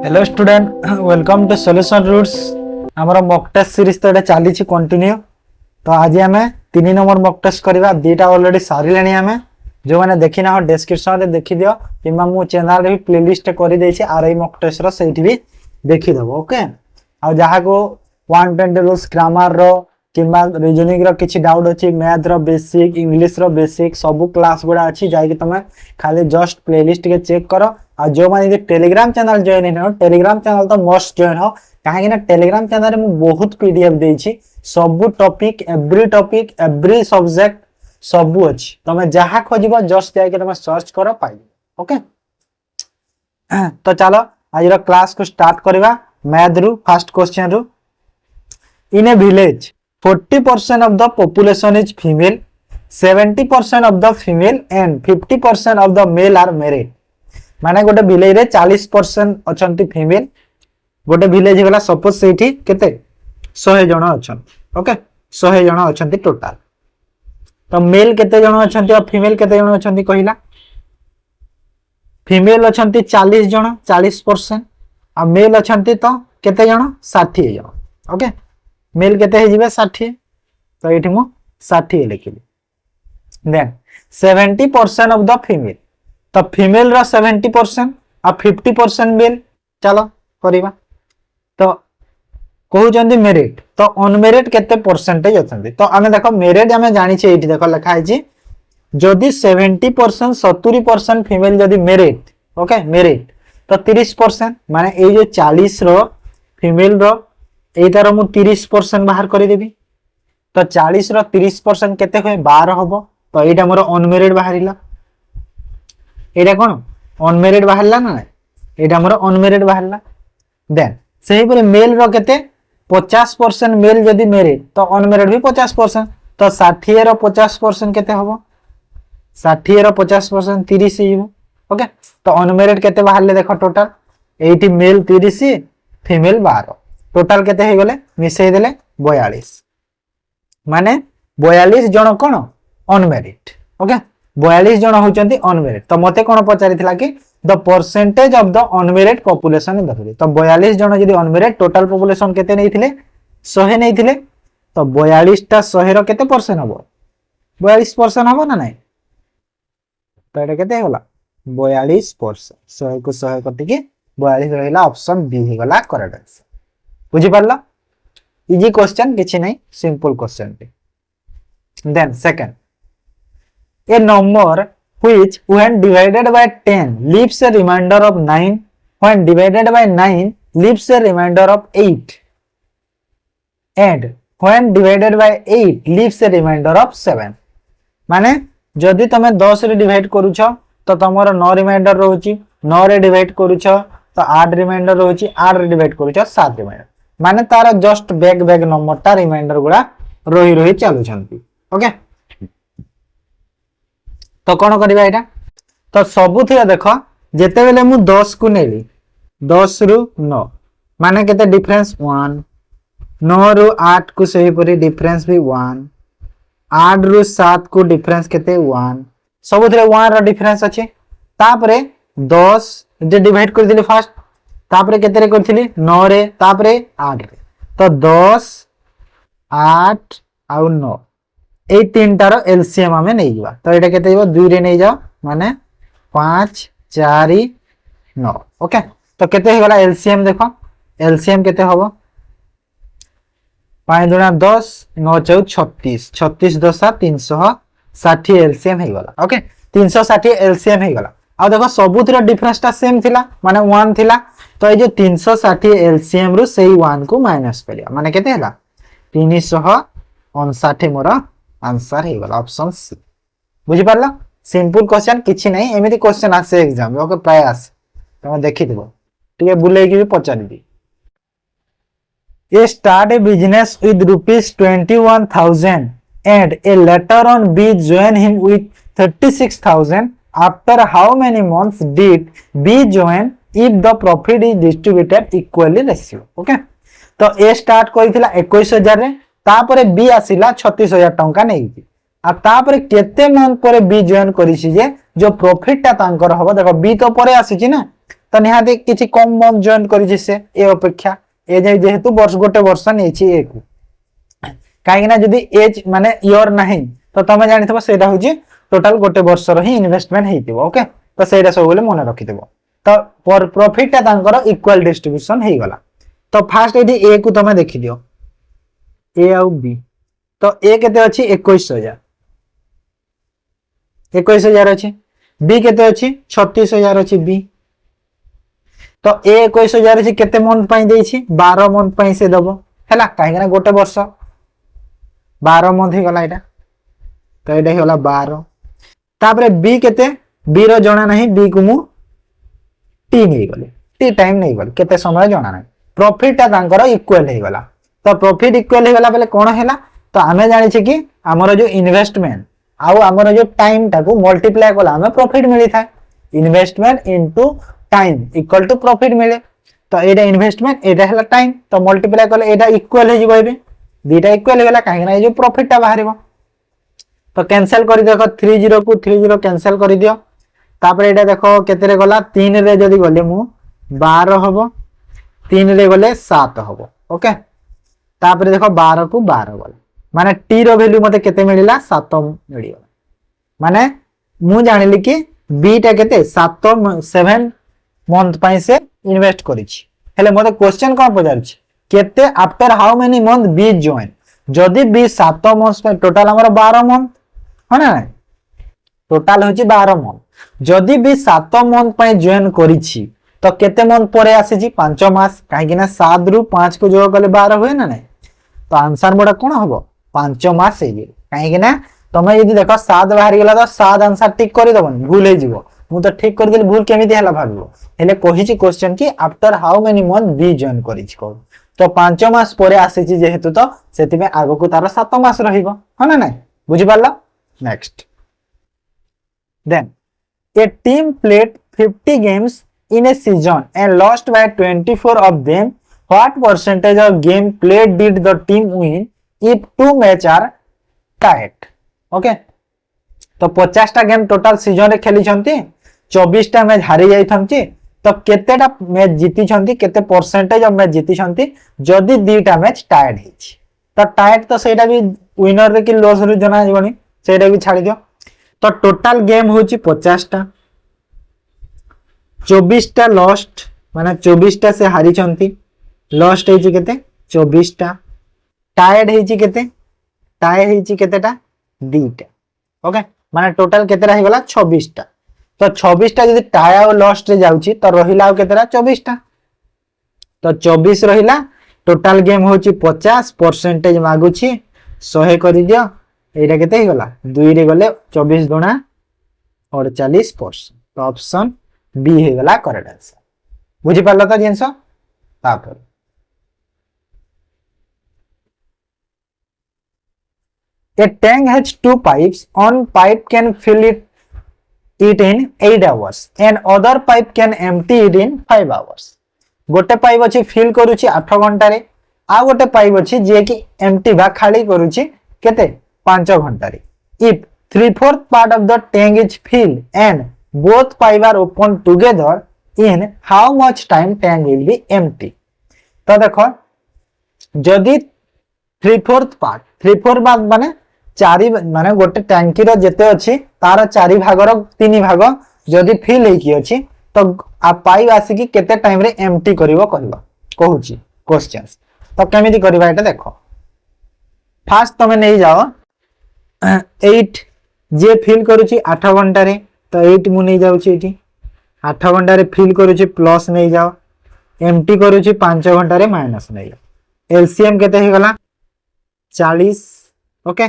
Hello student, welcome to Solution Roots. हमर mock test series तो एटा चली कंटिन्यू। तो आज आम 3 नंबर मॉक टेस्ट करवा। दुईटा ऑलरेडी सारे आम जो मैंने देखी ना डिस्क्रिप्शन में देखी दियो कि मु चैनल भी प्लेलिस्ट कर देछि आरआई मॉक टेस्ट रो सेठी भी देखि दबो। ओके, आ जहा को 120 रूल्स ग्रामर रो किंबा रीजनिंग रो किछि डाउट अछि, मैथ रो बेसिक, इंग्लिश रो बेसिक सब क्लास गुडा अछि जाय कि तमे खाली जस्ट प्लेलिस्ट के चेक करो। आ जो माने टेलीग्राम चैनल जॉइन हो, टेलीग्राम चैनल तो मस्ट जॉइन हो, कहीं ना टेलीग्राम चैनल में बहुत पीडीएफ देछि सब टॉपिक एवरी सब्जेक्ट सब अछि। तमे जहा खोजबो जस्ट जाय के तमे सर्च करो पाइ। ओके, तो चलो आज रो क्लास को स्टार्ट करबा। मैथ रु फर्स्ट क्वेश्चन रु। इन ए village 40% of the population is female, 70% of the female and 50% of the male are married। माने गोटे विलेज रे 40% अछंती फीमेल, गोटे विलेज गला सपोज सेठी केते 100 जण अछंती। ओके, 100 जण अछंती टोटल। तो मेल केते जण अछंती और फीमेल केते जण अछंती कहिला? फीमेल अछंती 40 जण 40%, आ मेल अछंती तो केते जण 60 जण। ओके, मेल केते हे जिवे 60, तो एठी मु 60 लिखिली। देन 70% ऑफ द फीमेल, तो फीमेल रा 70% और 50% मेल। चलो करिबा। तो कहउचंदी मेरिट, तो अनमेरिट केते परसेंटेज अछंती? तो आमे देखो मेरिट आमे जानि छै एठी देखो लिखा है जी जदि 70% 70% फीमेल जदि मेरिट। ओके, मेरिट तो 30% माने ए जो 40 रो फीमेल रो एतार मु 30% बाहर करि देबी। तो 40 रो 30% केते होय 12 होबो। तो एटा मोर अनमेरिट बाहरिला। एटा कोन अनमेरिड बाहरला ना? एटा हमर अनमेरिड बाहरला। देन सही पर मेल रो केते 50% मेल जदी मेरिड तो अनमेरिड भी 50%। तो 60 रो 50% केते होबो? 60 रो 50% 30 हिबो। ओके, तो अनमेरिड केते बाहरले देखो total eighty male 30 female 12, total केते हे गले मिसै देले 42। माने 42 जण कोन अनमेरिड। ओके, 42 जण होचंती अनमेरिड। तो मते कोन पचारिथिला कि the percentage of the unmarried population in the village. तो 42 जण जदी अनमेरिड, टोटल पॉपुलेशन केते नैथिले 100 नैथिले। तो 42 टा 100 रो केते परसेंट हबो? 42% हबो ना नै? तो एटा केते होला 42%। 100 को 100 कटि के 42 रहिला। ऑप्शन बी हे गला करेक्ट आंसर। बुझि परला? इजी क्वेश्चन किछि नै, simple question. Then second, a number which when divided by 10 leaves a remainder of 9, when divided by 9 leaves a remainder of 8, and when divided by 8 leaves a remainder of 7। माने जदि तमे 10 रे divide करूछ तो तमरो 9 reminder रहउची, 9 रे divide करूछ तो 8 reminder रहउची, 8 रे divide करूछ 7 reminder. माने तार जस्ट बैक नंबर ता रिमाइंडर गुडा रही रही चालू छंती। ओके, तो कौन करिबा एटा? तो सबुथिरा देखो जेते बेले मु 10 को नेली, 10 रु 9 माने केते डिफरेंस 1, 9 रु 8 को सही परी डिफरेंस भी 1, 8 रु 7 को डिफरेंस केते 1, सबुथिरा 1 रो डिफरेंस अछि। तापरे 10 जे डिवाइड कर दिली फर्स्ट, तापरे केते रे करथिली 9 रे, तापरे 8 रे। तो 10 8 आ 9 ए तीनटार एलसीएम आमे नै जिवा। तो एटा केते हिबो 2 रे नै जाओ माने 5 4 9। ओके, तो केते हे गला एलसीएम देखो, एलसीएम केते होबो 5 दुना 10 9 4 36, 36 10 360 एलसीएम हे गला। ओके, 360 एलसीएम हे गला। आ देखो सबुतिर डिफरेंसटा सेम थिला माने 1 थिला। तो ए जो 360 एलसीएम रु सेही 1 को माइनस करिया माने केते हला 359 मोर आंसर हे गला ऑप्शन सी। बुझि पारला? सिंपल क्वेश्चन किछि नै, एमिति क्वेश्चन आसे एग्जाम ओके प्रयास तमे देखि दिबो ठीक बुले के भी पचारि दी। A start a business with ₹21,000 and a later on B join him with 36,000। after how many months did B join if the profit is distributed equally ratio। Okay, तो ए स्टार्ट करिथिला 21,000 रे, तापरे बी आसिला 36,000 टंका नै। आ तापरे केते मंथ परे B join करिछि जे जो profit ता तांकर हबो देखो बी तो परे आसी छि ना, तो निहाती किछि कम मंथ जॉइन करिछि से ए अपेक्षा ए जेहेतु वर्ष गोटे वर्ष नेछि ए को काहे ना जदी एज माने इयर नाही तो तमे जानिथबो सेटा होछि टोटल गोटे वर्ष रो ही इन्वेस्टमेंट हेतिबो ओके तो सेटा सब बोले मन रखिथबो तो पर प्रॉफिट ता तांकर इक्वल डिस्ट्रीब्यूशन हे गला तो फास्ट एडी ए को तमे देखि दियो ए आउ बी तो ए केते अछि 21000 21000 अछि बी केते अछि 36000 अछि बी तो ए 21000 अछि केते मंथ पई देछि 12 मंथ पई से दबो हैला काहे ना गोटे वर्ष 12 मंथ ही गला एटा तो एटा होला 12 तापरे बी केते बी रो जणा नाही बी को मु टी नहीं गले टी टाइम नहीं गले केते समय जणा नाही प्रॉफिट ता तांकर इक्वल हे गला तो प्रॉफिट इक्वल हे गला बेले कोन हैला तो आमे जानि छी कि हमर जो इन्वेस्टमेंट आउ हमर जो टाइम टा को मल्टीप्लाई कला हमें प्रॉफिट मिली था investment into time equal to profit मिले तो एटा इन्वेस्टमेंट एटा हैला टाइम तो मल्टीप्लाई कले एटा इक्वल हे जिवो एबे दीटा इक्वल हे गला काहे ना ए जो प्रॉफिट ता बाहरिबो तो कैंसिल करि देखो 30 को 30 कैंसिल करि दियो तापर एटा देखो केते रे गला 3 रे जदी गले मु 12 हबो 3 रे गले 7 हबो ओके तापर देखो 12 को 12 गले माने टी रो वैल्यू मते केते मिलिला 7 मिलियो माने मु जानिली कि बी टा केते 7 मंथ पई से इन्वेस्ट करिछि हेले मते क्वेश्चन कोन पजारछि केते after how many month B join जदी बी 7 मंथ पे टोटल हमर 12 मंथ होना ना टोटल होछि 12 मंथ जदी बी 7 मंथ पई जॉइन करिछि तो केते मंथ परे आसीछि 5 मास काहे कि ना 7 रु 5 को जोग कले 12 होय ना नै तो आंसर मोडा कोन हबो 5 मास हे काहे कि ना तमे यदि देखो 7 बाहर गेला तो 7 आंसर टिक करि दबन भूल हे जिवो मु तो ठीक कर देली भूल केमिति हला भागलो हेले कहिछि क्वेश्चन कि after how many month B join करिछि को तो 5 मास परे आसीछि जेहेतु तो सेति में आगो को तार 7 मास रहिबो हना नै बुझि पारला next then a team played 50 games in a season and lost by 24 of them what percentage of game played did the team win if two match are tied okay तो 50 टा गेम टोटल सीजन रे खेली छंती 24 टा match हारि जाई थंती तो केतेटा match जीती छंती केते परसेंटेज ऑफ मैच जीती छंती जदी दीटा मैच टाइड हिची तो टाइड तो सेटा भी विनर रे कि लॉस रे जना जीवनी सेटा भी छाडी दियो तो टोटल गेम होची 50 टा 24 टा लॉस्ट माने 24 टा से हारि छंती लॉस्ट हेची केते 24 टा टाइड हेची केते टाइ हेची केतेटा दीटा ओके माने टोटल केतेरा हे गला 26 टा तो 26 टा जदी टाइ और लॉस्ट रे जाउची तो रहिला और केतेरा 24 टा तो 24 रहिला टोटल गेम होची 50 परसेंटेज मागुची 100 करि दियो एटा केते हे गला 2 रे गले 24 गुणा 48% तो ऑप्शन बी हे गला करेक्ट आंसर बुझि पारला त जिंस तापर A tank has 2 pipes. One pipe can fill it in 8 hours and other pipe can empty it in 5 hours. गोटे पाइप अछि फिल करूची 8 घंटा रे आ गोटे पाइप अछि जे कि एम्प्टी बा खाली करूची केते 5 घंटा रे. If 3/4 part of the tank is filled and both pipe are open together in how much time tank will be empty? तो देखो जदी 3/4 part 3/4 बाद माने चारि माने गोटे टैंकी रो जेते अछि तार 4 भाग रो 3 भाग जदी फिल हे की अछि तो आ पाइप आसी कि केते टाइम रे एम्प्टी करिवो कहूची क्वेश्चंस तो केमिति करबा एटा देखो फास्ट तमे नै जाओ 8 जे फिल करूची 8 घंटा रे तो 8 मु नै जाउची एठी 8 घंटा रे फिल करूची प्लस नै जाओ एम्प्टी करूची 5 घंटा रे माइनस नै जाओ एलसीएम केते हे गला 40 ओके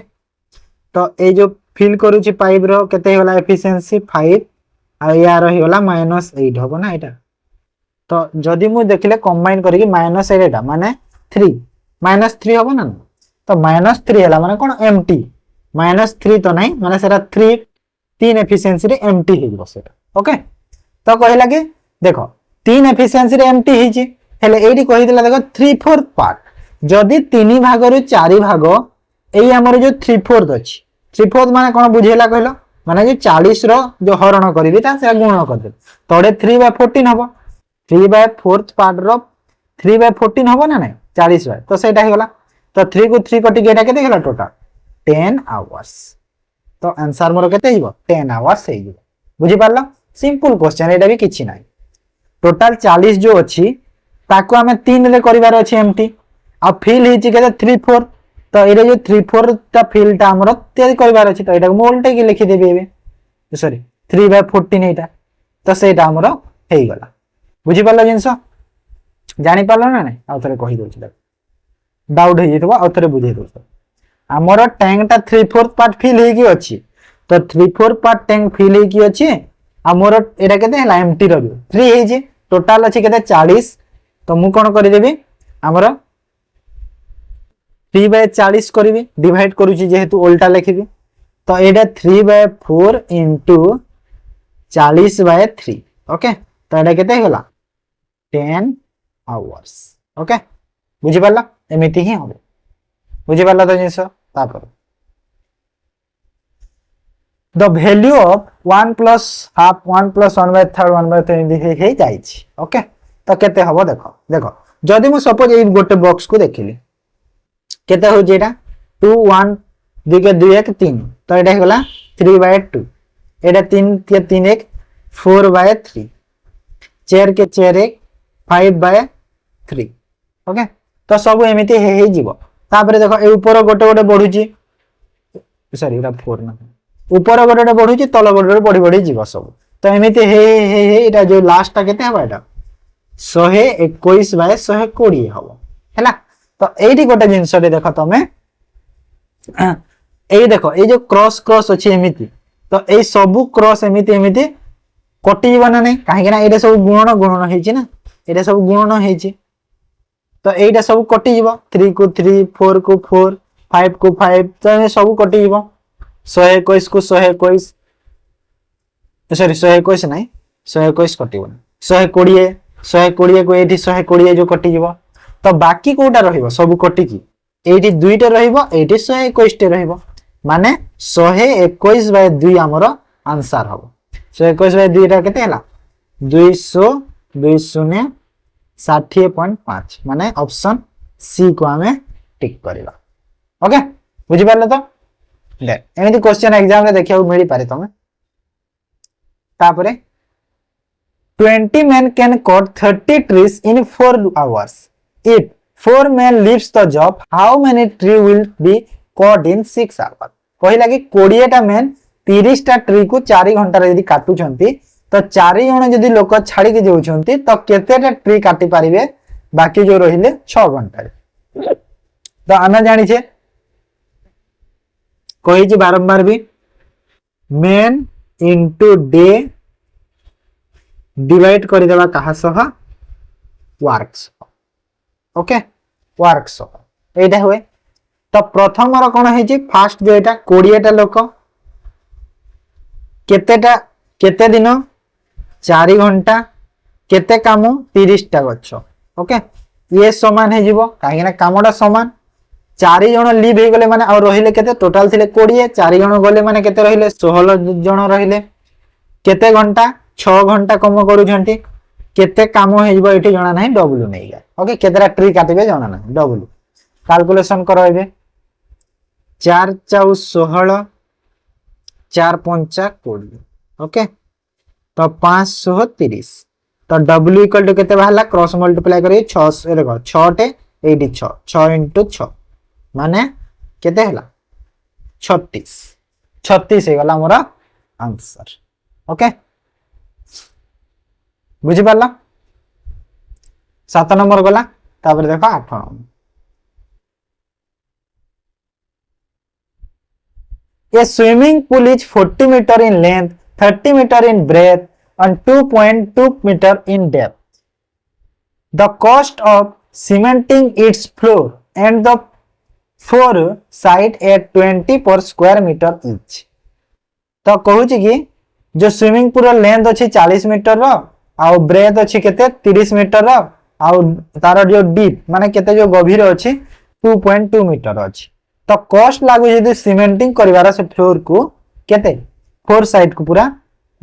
तो ए जो फिल करूची पाइप रो केते होला एफिशिएंसी 5 आ यार ही होला -8 होबो ना एटा तो जदी मु देखले कंबाइन करी -8 एटा माने 3 -3 होबो ना तो -3 होला माने कोन एम्प्टी -3 तो नहीं माने सेरा 3 एफिशिएंसी रे एम्प्टी हे गो सेटा ओके तो कहला कि देखो 3 एफिशिएंसी रे एम्प्टी हे छी हेले एडी कहि दिला देखो 3/4 पार्ट जदी 3 भाग रो 4 भाग एई हमर जो 3/4 अछि 3/4 माने कोन बुझेला कहलो माने जे 40 रो जो हरण करबी ता से गुणन कर दे तोडे 3/14 हबो 3/4 पार्ट रो 3/14 हबो ना नहीं 40 बाय तो सेटा हेगला तो 3 को 3 कटि गेटा केते हेला टोटल 10 आवर्स तो आंसर मोर केते हिबो 10 आवर्स हे हिबो बुझी पारलो सिंपल क्वेश्चन एटा भी किछि नाही टोटल 40 जो अछि ताको हमें 3 रे करिवार अछि एमटी आ फिल हिची केते 3/4 तो एरे जो 3/4 ता फिल ता हमर तयारी करिवार अछि तो एटा को मोल्टे के लिखि देबे एबे सॉरी 3/14 एटा तो सेटा हमर हेई गला बुझी पारलो जिंस जानि पारलो ना नहीं आ थरे कहि दोछि डाउट हे जेतबा आ थरे बुझे दोछ हमर टैंक ता 3/4 पार्ट फिल हे की अछि तो 3/4 पार्ट टैंक फिल हे की अछि आ मोर एटा केते हला एम्प्टी रहबो 3 हे जे टोटल अछि केते 40 तो मु कोन करि देबी हमर 3/40 करिवि डिवाइड करूची जेहेतु उल्टा लिखिबी तो एटा 3/4 इनटू 40/3 ओके तो एटा केते होला 10 आवर्स ओके बुझी पाला एमिति ही होबे बुझी पाला तो जिंस तापर the value of 1 plus half 1 plus 1/3 1/3 हे जाइछि ओके तो केते हबो देखो देखो जदी मु सपोज ए गोटे बॉक्स को देखिली केते हो जेटा 2 1 2 के 2 1 3 तो एटा हेगला 3/2 एटा 3 के 3 1 4/3 4 के 4 1 5/3 ओके तो सब एमिति हे जीवो तापर देखो ए ऊपर गोटे गोटे बढ़ुची सॉरी एटा 4 ना ऊपर गोटे बढ़ुची तल गोटे बढ़ी बढ़ी जीव सब तो एमिति हे हे हे एटा जो लास्ट टा केते हबा एटा 121/120 हबो हैला तो एठी गोटे जिंस रे देखो तमे ए देखो ए जो क्रॉस क्रॉस अछि एमिति तो ए सब क्रॉस एमिति एमिति कटि जीव ना नै काहे कि ना एटा सब गुणन गुणन हेछि ना एटा सब गुणन हेछि तो एटा सब कटि जीव 3 को 3 4 को 4 5 को 5 तो ए सब कटि जीव 121 को 121 सॉरी 121 नहीं 121 कटिबो 120 को एठी 120 जो कटि जीव तो बाकी कोटा रहिबो सब कटि की एठी दुईटा रहिबो एठी 121 टे रहिबो माने 121/2 हमर आंसर हबो 121/2 टा केते हला 200 20 60.5 माने ऑप्शन सी को हमें टिक करबा ओके बुझि पारले तो ले एमिति क्वेश्चन एग्जाम रे देखियो मिली पारे तमे तापरे 20 men can cut 30 trees in 4 hours if 4 men leaves the job how many tree will be cut in 6 hours कहिला कि 20 टा मेन 30 टा ट्री को 4 घंटा रे यदि काटू छंती तो 4 जण जदि लोक छाडी के जाउ छंती तो केते टा ट्री काटी पारिबे बाकी जो रहिले 6 घंटा रे तो आमे जानि छे कहि जे बारंबार भी मेन इनटू डे डिवाइड कर देबा कहा सह वर्क्स ओके वर्क्स एटा हुए तो प्रथम रो कोन हे जे फर्स्ट जो एटा 20 टा लोक केते दिन 4 घंटा केते काम 30 टा गछ ओके ये समान हे जीवो काहे ना कामडा समान 4 जण लीव हे गले माने आ रहिले केते टोटल थिले 20 4 जण गले माने केते रहिले 16 जण रहिले केते घंटा 6 घंटा कम करू छंती केते काम हेइबो एठी जणा नाही डब्ल्यू नै गया ओके केतेरा ट्री काटिबे जणा नाही डब्ल्यू कैलकुलेशन करो एबे 4 4 16 4 5 20 ओके तो 530 तो w इक्वल टू केते बाहला क्रॉस मल्टीप्लाई करी 6 ए देखो 6 टे 86 6 into 6 माने केते हला 36 हे गला मोरा आंसर ओके बुझी पाला 7 नंबर गला तापर देखो 8 number A swimming pool is 40 meter in length, 30 meter in breadth and 2.2 meter in depth. The cost of cementing its floor and the four side at 20 per square meter each. तो कहू कि जो swimming pool length अच्छी 40 metre रो आउ breath अच्छी केते 30 metre रो आउ तार जो डीप माने केते जो गभीर अच्छी 2.2 मीटर अच्छी तो कॉस्ट लागू यदि सीमेंटिंग करिवार से फ्लोर को केते फोर साइड को पूरा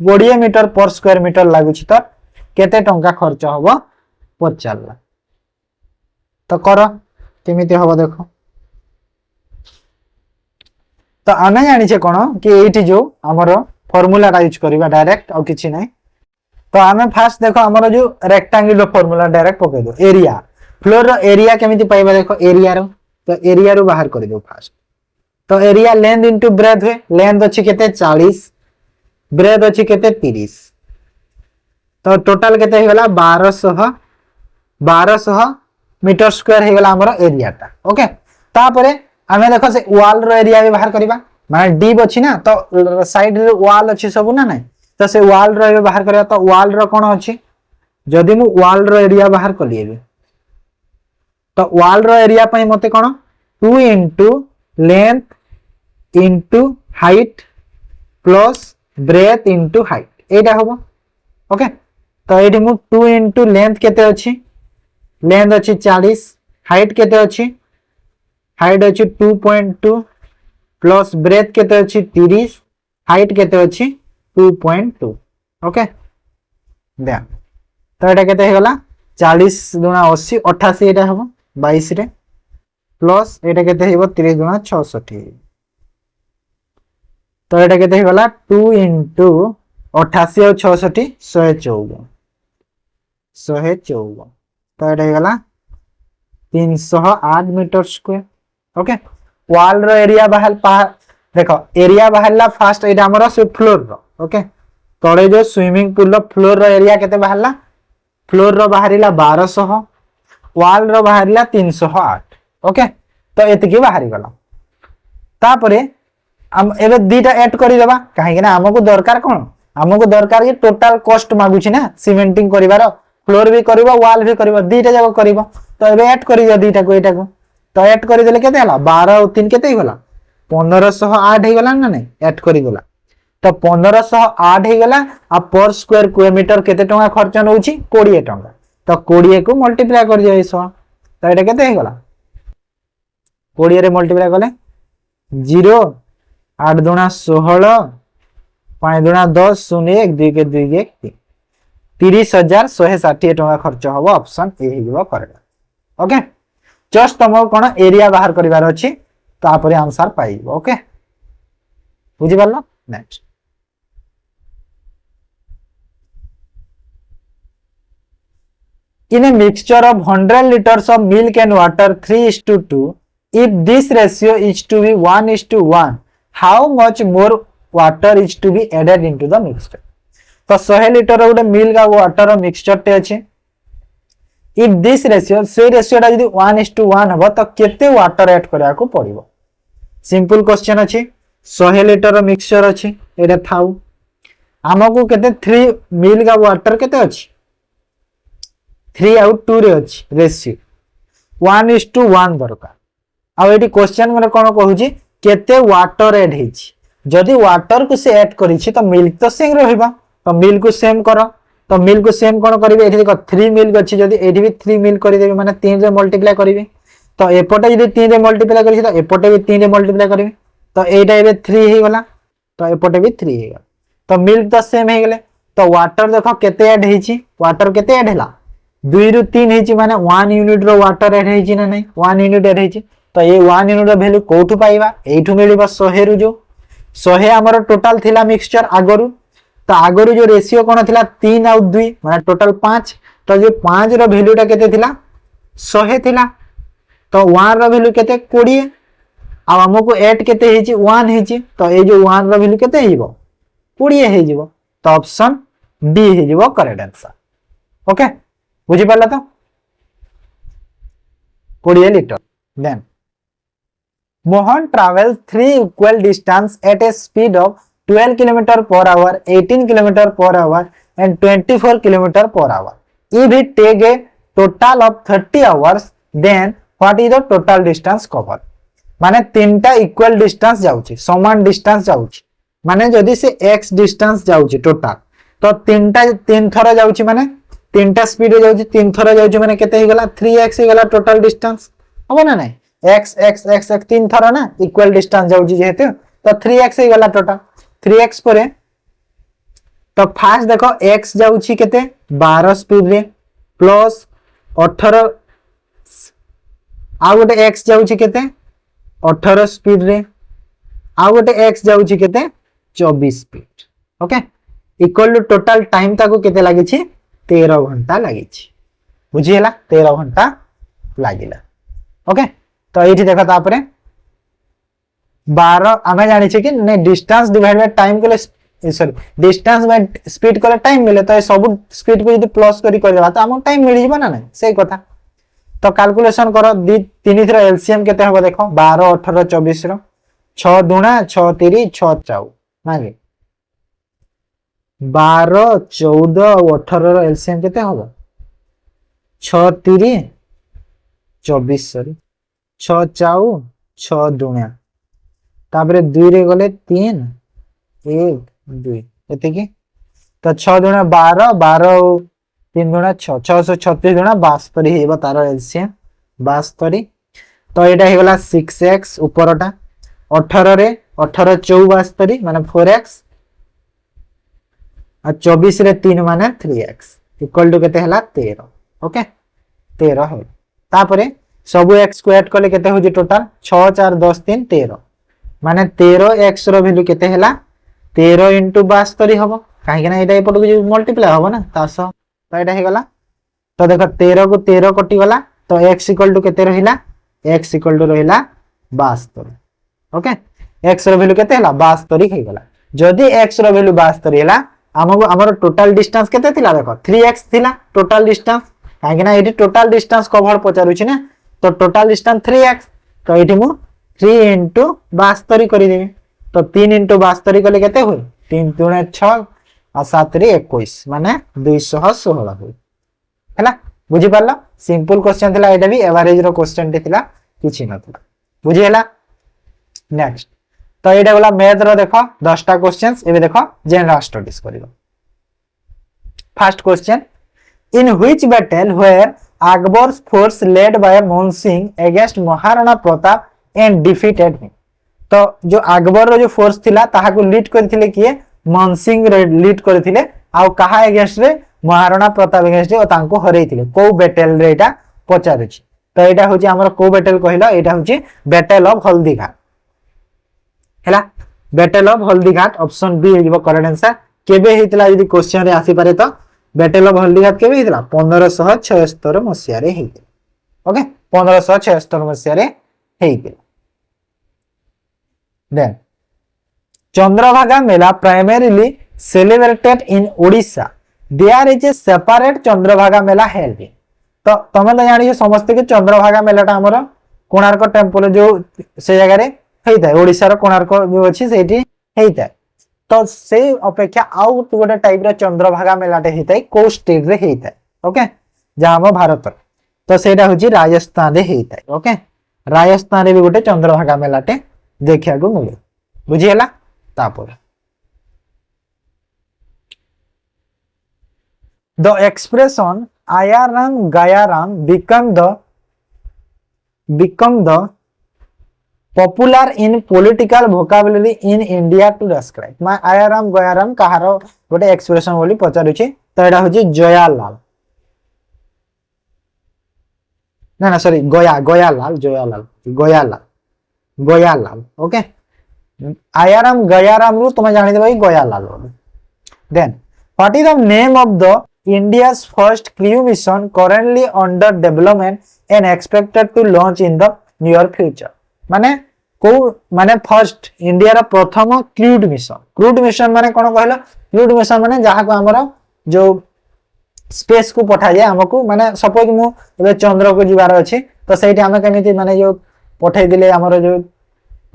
20 मीटर पर स्क्वायर मीटर लागू छी तो केते टंका खर्च हबो पचारला तो कर केमिति हबो देखो तो आमे जानिछे कोन कि एठी जो हमर फार्मूला यूज करबा डायरेक्ट और किछि नै तो आमे फास्ट देखो हमर जो रेक्टेंगुलर फार्मूला डायरेक्ट पके दो एरिया फ्लोर रो एरिया केमिति पाइबा देखो एरिया रो तो एरिया रो बाहर कर दो फास्ट तो एरिया लेंथ इनटू ब्रेथ हुए लेंथ अछि केते 40 ब्रेथ अछि केते 30 तो टोटल केते हे गला 1200 मीटर स्क्वायर हे गला हमर एरिया टा ओके तापरे आमे देखो से वॉल रो एरिया भी बाहर करबा माने डीप अछि ना तो साइड रे वॉल अछि सब ना नै तो से वॉल रो बाहर करबा तो वॉल रो कोन अछि जदी मु वॉल रो एरिया बाहर कलिएबे तो वॉल रो एरिया पई मते कोन 2 into length into height plus breadth into height एटा होबो ओके तो एडी मु 2 इनटू लेंथ केते अछि लेंथ अछि 40 हाइट केते अछि हाइट अछि 2.2 प्लस ब्रेथ केते अछि 30 हाइट केते अछि 2.2 ओके दे तो एटा केते हे गला 40 गुणा 80 88 एटा हबो 22 रे प्लस एटा केते हेबो 30 गुणा 66 तो एटा केते हे गला 2 इनटू 88 और 66 154 तो एटा हे गला 308 मीटर स्क्वायर ओके वॉल रो एरिया बाहर देखो एरिया बाहरला फास्ट एटा हमर से फ्लोर रो ओके तळे जो स्विमिंग पूल रो फ्लोर रो एरिया केते बाहरला फ्लोर रो बाहरिला 1200 वॉल रो बाहरिला 308 ओके तो एतकी बाहरी गला तापरे हम एबे दीटा ऐड करि देबा काहे कि ना हमको दरकार कोन हमको दरकार कि टोटल कॉस्ट मागुछि ना सीमेंटिंग करिवार फ्लोर भी करिवो वॉल भी करिवो दीटा जाको करिवो तो एबे ऐड करि दियो दीटा को एटा को तो ऐड करि देले केते हला 12 और 3 केते गला 1508 हे गला ना नै ऐड करि गला तो 1508 हे गला आ पर स्क्वायर किलोमीटर केते टका खर्च नउछि 20 टका तो 20 को मल्टीप्लाई कर दियो 100 तो एटा केते हे गला 20 रे मल्टीप्लाई करले 0 8 दुना 16 5 दुना 10 0 1 2 के 2 1 30,160 टका खर्च हबो ऑप्शन ए हिबो करेक्ट ओके जस्ट तुमको कोन एरिया बाहर करिवार अछि तापरे आंसर पाइबो ओके बुझि परलो next in a mixture of 100 liters of milk and water 3:2 if this ratio is to be 1:1 how much more water is to be added into the mixture तो 100 litre गोटे milk आ water mixture टे अछि if this ratio से ratio टा यदि 1:1 हबो तो केते वाटर ऐड करिया को पड़िबो सिंपल क्वेश्चन अछि 100 लीटर मिक्सचर अछि एटा थाउ हमको केते 3 मिल्क आ वाटर केते अछि 3 आउट 2 रे अछि रेशियो 1:1 दरकार आ एटी क्वेश्चन मने कोन कहूची केते वाटर ऐड हेछि जदि वाटर को से ऐड करिछि तो मिल्क तो सेम रहइबा तो मिल्क को सेम करो तो मिल्क को सेम कोन करिवे एठी देखो 3 मिल्क अछि जदि एठी भी 3 मिल्क करि देबे माने 3 रे मल्टीप्लाई करिवे तो एपोटे जदि 3 रे मल्टीप्लाई करिछि तो एपोटे भी 3 रे मल्टीप्लाई करिवे तो एटा एबे 3 हे गला तो एपोटे भी 3 हे गला तो मिल्क तो सेम हे गेले तो वाटर देखो केते ऐड हेछि वाटर केते ऐड हला 2 रु 3 हेछि माने 1 यूनिट रो वाटर ऐड हेछि ना नै 1 यूनिट ऐड हेछि तो ये 1 यूनिट रो वैल्यू कोठु पाइबा एठु मिलिबा 100 रु जो 100 हमर टोटल थिला मिक्सचर आगरु तो आगरु जो रेशियो कोन थिला 3 और 2 माने टोटल 5 तो जो 5 रो वैल्यू टा केते थिला 100 थिला तो 1 रो वैल्यू केते 20 आ हमको 8 केते हेछि 1 हेछि तो ए जो 1 रो वैल्यू केते हेइबो 20 हेइबो तो ऑप्शन डी हेइबो करेक्ट आंसर ओके बुझि परला तो 20 litre then Mohan travels 3 equal distance at a speed of 12 km per hour, 18 km per hour and 24 km per hour. If it take a total of 30 hours, then what is the total distance covered? माने तीनटा equal distance जाउची समान distance जाउची माने जदी से x distance जाउची total तो तीनटा 3 थरा जाउची माने तीनटा स्पीड जाउची 3 थरा जाउची माने केते हे गला 3x हे गला टोटल डिस्टेंस हो ना नहीं x x x x 3 थरा ना इक्वल डिस्टेंस जाउची जेहेतु तो 3x हे गला टोटल 3x परे तो फास्ट देखो x जाउची केते 12 स्पीड रे प्लस 18 आ गोटे x जाउची केते 18 स्पीड रे आ गोटे x जाउची केते 24 speed okay equal to total time ताको केते लागि छि 13 घंटा लागि छि बुझी हला 13 घंटा लागिला ओके तो एठी देखो तापरे 12 आमे जानि छै कि ने डिस्टेंस डिवाइड बाय टाइम केले सॉरी डिस्टेंस बाय स्पीड कोले टाइम मिले तो सब स्पीड को यदि प्लस करी करबा तो हम टाइम मिल जिबा ना नै सेही कथा तो कैलकुलेशन करो दी तीन थरा एलसीएम केते हबो देखो 12 18 24 रो 6 दुना 6 3 6 4 मागे 12 14 और 18 रो एलसीएम केते हबो 6 3 24 सॉरी 6 4 6 दुना तापरे 2 रे गले 3 1 2 एते की तो 6 दुना 12 12 3 दुना 6 636 दुना 72 हेबो तार एलसीएम 72 तो एटा हे गला 6x ऊपरटा 18 रे 18 72 माने 4x आ 24 रे 3 माने 3x इक्वल टू केते हला 13 ओके 13 हो तापरे सब x को ऐड करले केते होजी टोटल 6 4 10 3 13 माने 13x रो वैल्यू केते हला 13 * 72 हबो काहे ना एटा एपट को मल्टीप्लाई हबो ना तास तो एटा हे गला तो देखो 13 को 13 कटि गला तो x इक्वल टू केते रहिला x इक्वल टू रहिला 72 ओके x रो वैल्यू केते हला 72 हे गला जदी x रो वैल्यू 72 हला हमर टोटल डिस्टेंस केते थिला देखो 3x थिला टोटल डिस्टेंस काहे ना एटी टोटल डिस्टेंस कवर पचारु छी ना तो टोटल डिस्टेंस 3x तो एटी मु 3 * 72 करि देबे तो 3 * 72 कले केते होय 3 3 6 आ 7 रे 21 माने 216 होय हैला बुझी परला सिंपल क्वेश्चन थिला एटा भी एवरेज रो क्वेश्चन थिला किछि नथिला बुझी हैला नेक्स्ट तो एटा वाला मैथ रो देखो 10 टा क्वेश्चंस एबे देखो जनरल स्टडीज करियो first question in which battle were Akbar's force led by Mohan Singh against Maharana Pratap and defeated him तो जो अकबर रो जो फोर्स थिला ताहा को लीड करथिले किए मोहन सिंह रे लीड करथिले आ कहा अगेंस्ट रे महाराणा प्रताप अगेंस्ट रे तांको हरैथिले को बैटल रे एटा पचारुछि तो एटा होची हमर को बैटल कहिलो एटा होची बैटल ऑफ हल्दीघाट हैला battle of Haldighat option B हेजबो करेक्ट आंसर केबे हेतिला यदि क्वेश्चन रे आसी पारे तो बैटल ऑफ हल्दीघाट केबे हेतिला 1576 मसिया रे हेतिला ओके 1576 मसिया रे हेतिला then Chandrabhaga mela primarily celebrated in Odisha there is a separate Chandrabhaga mela held तो तमे तो जानि समस्त के चंद्रभागा मेलाटा हमर कोणार्क टेम्पल जो से जगह रे हेइता ओडिसा रो कोणार्क जो अछि सेठी हेइता तो से अपेक्षा आउ गोटे टाइप रे चंद्रभागा मेलाटे हेइता को स्टेट रे हेइता ओके जा हम भारत तो सेटा होची राजस्थान रे हेइता ओके राजस्थान रे भी गोटे चंद्रभागा मेलाटे देखिया को मिले बुझी हला तापर the expression ayaram gayaram become the popular in political vocabulary in India to describe my ayaram gayaram कहारो गोटे एक्सप्रेशन बोली पचारु छी तो एटा होची जयालाल ना sorry Gayalal okay ayaram gayaram रू तुम जानि देबो Gayalal then what is the name of the India's first crew mission currently under development and expected to launch in the near future माने को माने फर्स्ट इंडिया रा प्रथम क्रूड मिशन माने कोन कहलो क्रूड मिशन माने जहा को हमर जो स्पेस को पठा जाय हमको माने सपोज मु एबे चंद्र को जिवार अछि तो सेठी हम केमिति माने जो पठाई दिले हमर जो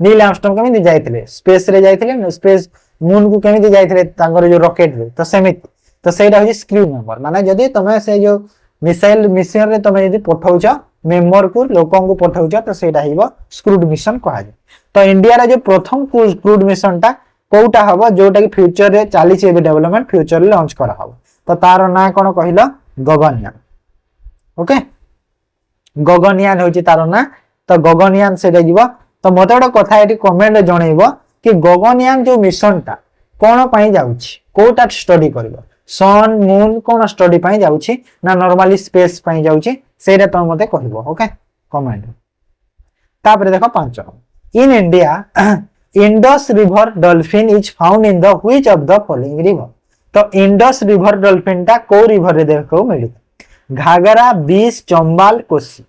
नील आर्मस्ट्रांग केमिति जायतिले स्पेस रे जायतिले स्पेस मून को केमिति जायतिले तांगर जो रॉकेट रे तो सेमिति तो सेटा होची स्क्रू मेंबर माने जदी तमे से जो मिसाइल मिशन रे तमे जदी पठाउछ मेंबर को लोकन को पठाउछ तो सेटा हिबो स्क्रूड मिशन कहा जाय तो इंडिया रे जो प्रथम क्रूड मिशन ता कोउटा हबो जोटा कि फ्यूचर रे चाली छै डेवलपमेंट फ्यूचर रे लॉन्च करा हबो तो तार ना कोन कहिलो गगनयान ओके गगनयान होची तार ना तो गगनयान सेटा जिवो तो मते गोटे कथा एटी कमेंट रे जणैबो कि गगनयान जो मिशन ता कोन पई जाउछि कोटा स्टडी करिवो सन मून कोन स्टडी पई जाउची ना नॉर्मली स्पेस पई जाउची सेटा तो मते कहबो ओके कमेंट तापर देखो 5 in India Indus river dolphin is found in the which of the following river तो इंडस रिवर डॉल्फिन टा को रिवर रे देखो मिली घाघरा 20 चंबाल कोसी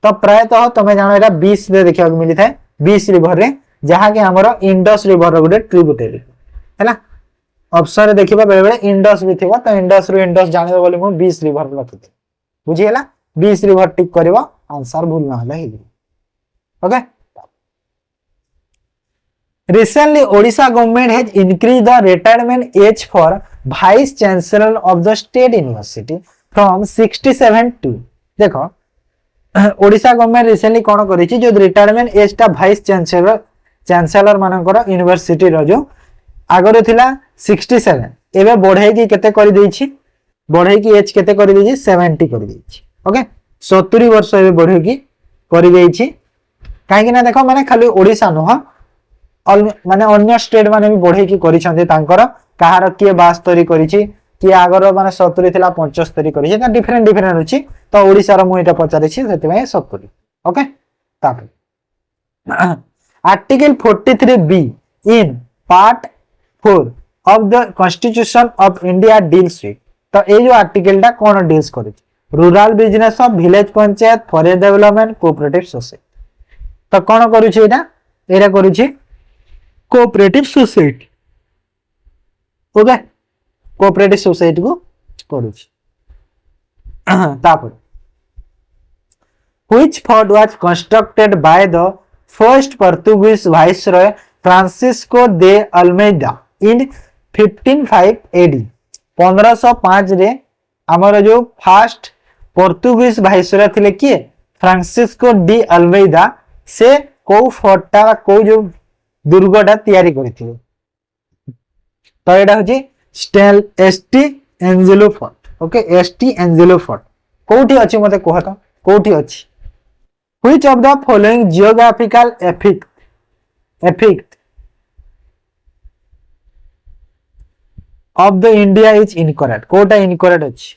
तो प्रायतः तुम जानो एटा 20 रे देखिया मिली थाए 20 रिवर रे जहा के हमरो इंडस रिवर रो गुटे ट्रिब्यूटरी हैला ऑप्शन रे देखिबा बेले बेले इंडस भी थिबा तो इंडस रो इंडस जाने बोली मु 20 रिवर लखिते बुझी हैला 20 रिवर टिक करबो आंसर भूल ना हले ही okay recently Odisha government has increased the retirement age for vice chancellor of the state university from 67 to देखो ओडिशा गवर्नमेंट रिसेंटली कोन करिछि जो रिटायरमेंट एज टा वाइस चांसलर मानकर यूनिवर्सिटी रो जो आगरे थिला 67 एबे बढ़ाई की केते करि दैछि बढ़ाई की एज केते करि दैछि 70 करि दैछि ओके 70 वर्ष एबे बढ़ाई की करि दैछि काहे कि ना देखो माने खाली ओडिशा नुह माने अन्य स्टेट माने भी बढ़ाई की करिसंते तांकर कहार के 72 करिछि कि आगर माने 70 थिला 75 करिछि त डिफरेंट डिफरेंट होछि तो ओडिसा रो मु एटा पचारिछि सेति में 70 ओके तापर article 43 B in part 4 of the constitution of India deals with तो ए जो आर्टिकल टा कोन डील्स करिछि rural business of village panchayat forest development cooperative society तो कोन करूछि एटा करूछि cooperative society okay cooperative society को करूछि तापर which fort was constructed by the first Portuguese viceroy Francisco de Almeida in 1505 AD 1505 रे हमर जो फर्स्ट पोर्तुगीज वाइसरॉय थिले किए फ्रांसिस्को डी अल्मेइदा से को फोर्टा को जो दुर्गटा तयारी करथिले तो एटा होची स्टेल S T Angelo fort okay S T Angelo fort कोठी अछि मते कहत कोठी अछि which of the following geographical effect of the India is incorrect कोटा incorrect अछि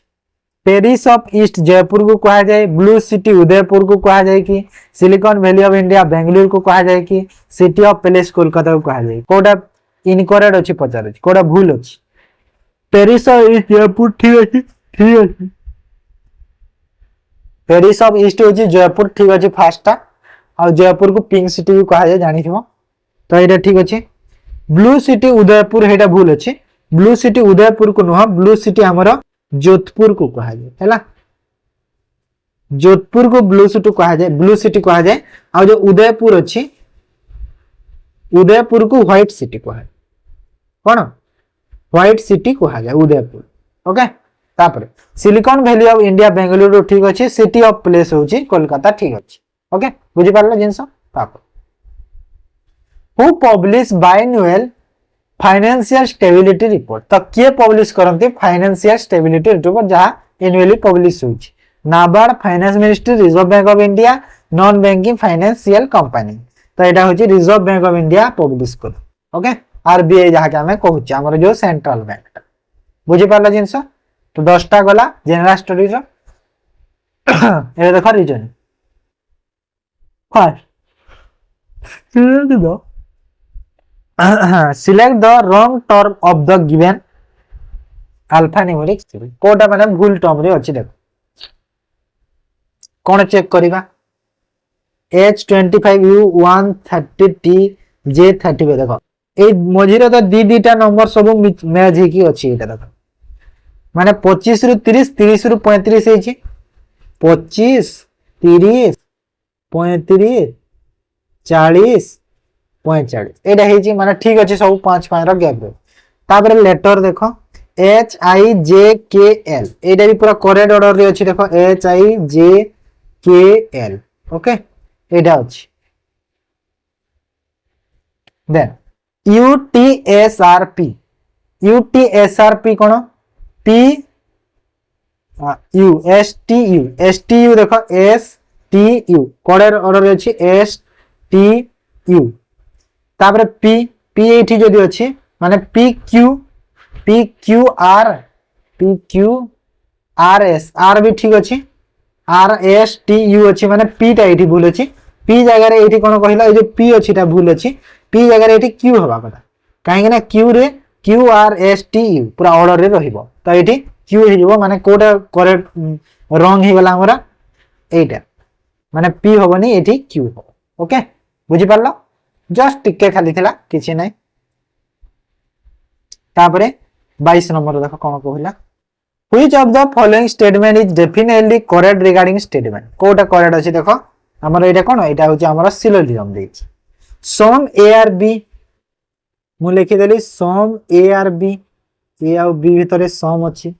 पेरिस ऑफ ईस्ट जयपुर को कहा जाए ब्लू सिटी उदयपुर को कहा जाए कि silicon valley of India Bengaluru को कहा जाए कि सिटी ऑफ पैलेस कोलकाता को कहा जाए कोटा इनकरेक्ट अछि पचार अछि कोटा भूल अछि पेरिस ऑफ ईस्ट जयपुर ठीक अछि पेरिस ऑफ ईस्ट होची जयपुर ठीक अछि फास्टा और जयपुर को पिंक सिटी भी कहा जाए जानि थिबो तो एटा ठीक अछि ब्लू सिटी उदयपुर हेटा भूल अछि ब्लू सिटी उदयपुर को नुह ब्लू सिटी हमरो जोधपुर को कहा जाए हैला जोधपुर को ब्लू सिटी कहा जाए और जो उदयपुर अछि उदयपुर को व्हाइट सिटी कहा जाए कोन व्हाइट सिटी कहा जाए उदयपुर ओके तापर silicon valley of India Bengaluru ठीक अछि सिटी ऑफ प्लेस होची कोलकाता ठीक अछि ओके बुझि पारला जिंस तापर who publish biannual financial stability report तो के पब्लिश करंती फाइनेंशियल स्टेबिलिटी रिपोर्ट जहां एनुअली पब्लिश होची NABARD finance ministry reserve bank of India non banking financial company तो एटा होची reserve bank of India publish कर ओके आरबीआई जहां के हमें कहूची हमर जो सेंट्रल बैंक बुझि पारला जिंस तो 10टा गला जनरल स्टडी रो ए देखो reason first select the wrong term of the given alphanumeric series कोटा माने भूल टर्म रे अछि देखो कोन चेक करिबा H25U130T J30 देखो ए मझिरो तो दीटा नंबर सब मैच हे की अछि एटा देखो माने 25 रु 30 30 रु 35 हे छी 25 30 35 40 45 एटा हे छी माने ठीक अछि सब 5 5 रो गैप रे तापर लेटर देखो H I J K L एटा भी पूरा करेक्ट ऑर्डर रे अछि देखो H I J K L okay एटा अछि then U T S R P कोन P U S T U देखो S T U correct order रे अछि S T U तापर P एठी जदी अछि माने P Q P Q R S R भी ठीक अच्छे आर एस टी यू अच्छी माने पी टा ये भूल अच्छी पी जगह ये कौन कहला ये पी अच्छी भूल अच्छी पी जगह ये क्यू हवा कथा कहीं क्यू रे Q R S T U पूरा ऑर्डर रे रहिबो तो ये क्यू हो माने कोटा करेक्ट रंग हो गला हमरा एटा माने पी होबनी ये क्यू हो ओके बुझी पारलो जस्ट टिके खाली थिला किछि नै तापरे 22 नंबर देखो कोन कहला Which of the following statement is definitely correct regarding statement? Kota correct अछि देखो हमर एटा कोन एटा होछि हमर सिलोजिज्म देछि सम a r b मु लिखि देली सम a r b a और b भितरे सम अछि